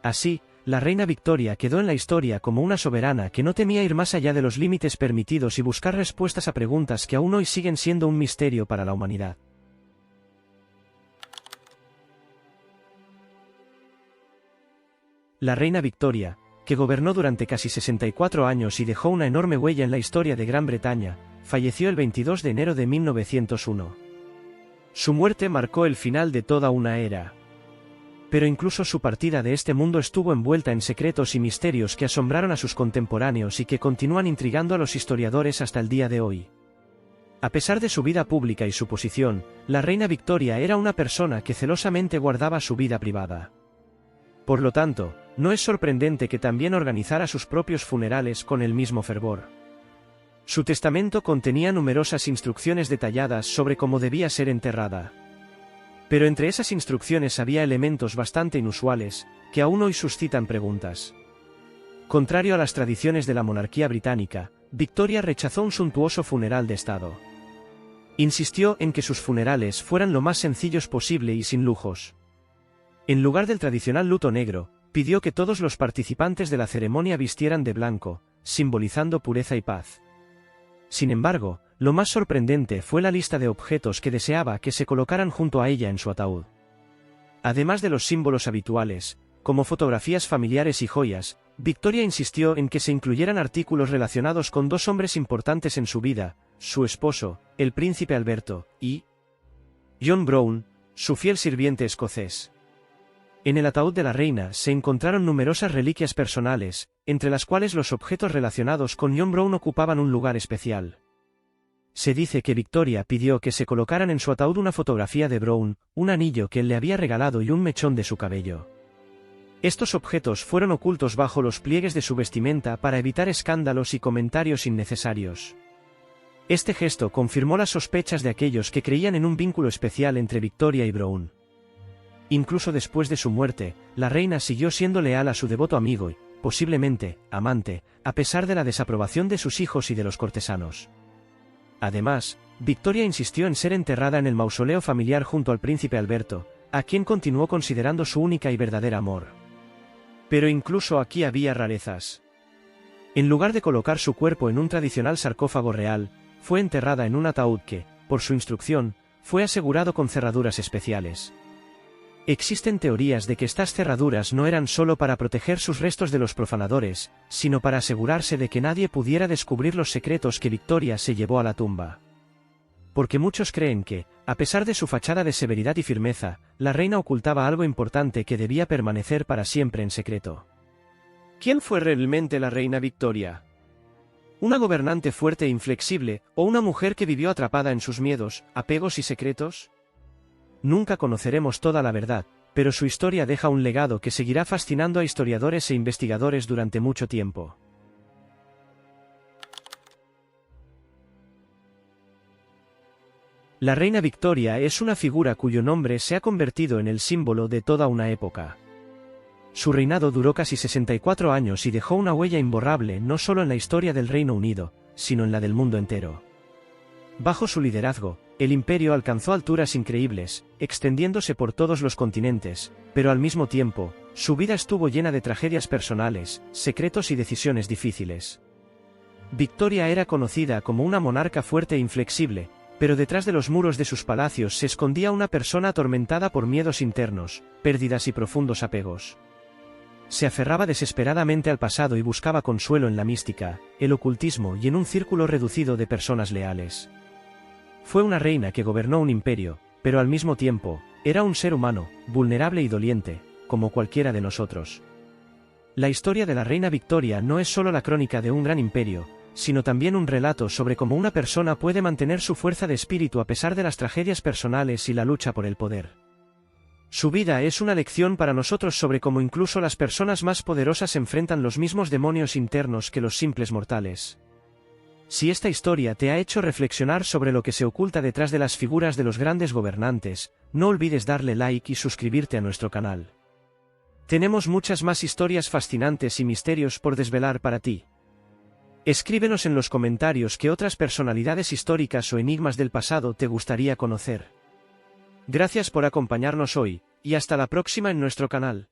Así, la reina Victoria quedó en la historia como una soberana que no temía ir más allá de los límites permitidos y buscar respuestas a preguntas que aún hoy siguen siendo un misterio para la humanidad. La reina Victoria, que gobernó durante casi 64 años y dejó una enorme huella en la historia de Gran Bretaña, falleció el 22 de enero de 1901. Su muerte marcó el final de toda una era. Pero incluso su partida de este mundo estuvo envuelta en secretos y misterios que asombraron a sus contemporáneos y que continúan intrigando a los historiadores hasta el día de hoy. A pesar de su vida pública y su posición, la reina Victoria era una persona que celosamente guardaba su vida privada. Por lo tanto, no es sorprendente que también organizara sus propios funerales con el mismo fervor. Su testamento contenía numerosas instrucciones detalladas sobre cómo debía ser enterrada. Pero entre esas instrucciones había elementos bastante inusuales, que aún hoy suscitan preguntas. Contrario a las tradiciones de la monarquía británica, Victoria rechazó un suntuoso funeral de Estado. Insistió en que sus funerales fueran lo más sencillos posible y sin lujos. En lugar del tradicional luto negro, pidió que todos los participantes de la ceremonia vistieran de blanco, simbolizando pureza y paz. Sin embargo, lo más sorprendente fue la lista de objetos que deseaba que se colocaran junto a ella en su ataúd. Además de los símbolos habituales, como fotografías familiares y joyas, Victoria insistió en que se incluyeran artículos relacionados con dos hombres importantes en su vida, su esposo, el príncipe Alberto, y John Brown, su fiel sirviente escocés. En el ataúd de la reina se encontraron numerosas reliquias personales, entre las cuales los objetos relacionados con John Brown ocupaban un lugar especial. Se dice que Victoria pidió que se colocaran en su ataúd una fotografía de Brown, un anillo que él le había regalado y un mechón de su cabello. Estos objetos fueron ocultos bajo los pliegues de su vestimenta para evitar escándalos y comentarios innecesarios. Este gesto confirmó las sospechas de aquellos que creían en un vínculo especial entre Victoria y Brown. Incluso después de su muerte, la reina siguió siendo leal a su devoto amigo y, posiblemente, amante, a pesar de la desaprobación de sus hijos y de los cortesanos. Además, Victoria insistió en ser enterrada en el mausoleo familiar junto al príncipe Alberto, a quien continuó considerando su única y verdadera amor. Pero incluso aquí había rarezas. En lugar de colocar su cuerpo en un tradicional sarcófago real, fue enterrada en un ataúd que, por su instrucción, fue asegurado con cerraduras especiales. Existen teorías de que estas cerraduras no eran solo para proteger sus restos de los profanadores, sino para asegurarse de que nadie pudiera descubrir los secretos que Victoria se llevó a la tumba. Porque muchos creen que, a pesar de su fachada de severidad y firmeza, la reina ocultaba algo importante que debía permanecer para siempre en secreto. ¿Quién fue realmente la reina Victoria? ¿Una gobernante fuerte e inflexible, o una mujer que vivió atrapada en sus miedos, apegos y secretos? Nunca conoceremos toda la verdad, pero su historia deja un legado que seguirá fascinando a historiadores e investigadores durante mucho tiempo. La reina Victoria es una figura cuyo nombre se ha convertido en el símbolo de toda una época. Su reinado duró casi 64 años y dejó una huella imborrable no solo en la historia del Reino Unido, sino en la del mundo entero. Bajo su liderazgo, el imperio alcanzó alturas increíbles, extendiéndose por todos los continentes, pero al mismo tiempo, su vida estuvo llena de tragedias personales, secretos y decisiones difíciles. Victoria era conocida como una monarca fuerte e inflexible, pero detrás de los muros de sus palacios se escondía una persona atormentada por miedos internos, pérdidas y profundos apegos. Se aferraba desesperadamente al pasado y buscaba consuelo en la mística, el ocultismo y en un círculo reducido de personas leales. Fue una reina que gobernó un imperio, pero al mismo tiempo, era un ser humano, vulnerable y doliente, como cualquiera de nosotros. La historia de la reina Victoria no es solo la crónica de un gran imperio, sino también un relato sobre cómo una persona puede mantener su fuerza de espíritu a pesar de las tragedias personales y la lucha por el poder. Su vida es una lección para nosotros sobre cómo incluso las personas más poderosas enfrentan los mismos demonios internos que los simples mortales. Si esta historia te ha hecho reflexionar sobre lo que se oculta detrás de las figuras de los grandes gobernantes, no olvides darle like y suscribirte a nuestro canal. Tenemos muchas más historias fascinantes y misterios por desvelar para ti. Escríbenos en los comentarios qué otras personalidades históricas o enigmas del pasado te gustaría conocer. Gracias por acompañarnos hoy, y hasta la próxima en nuestro canal.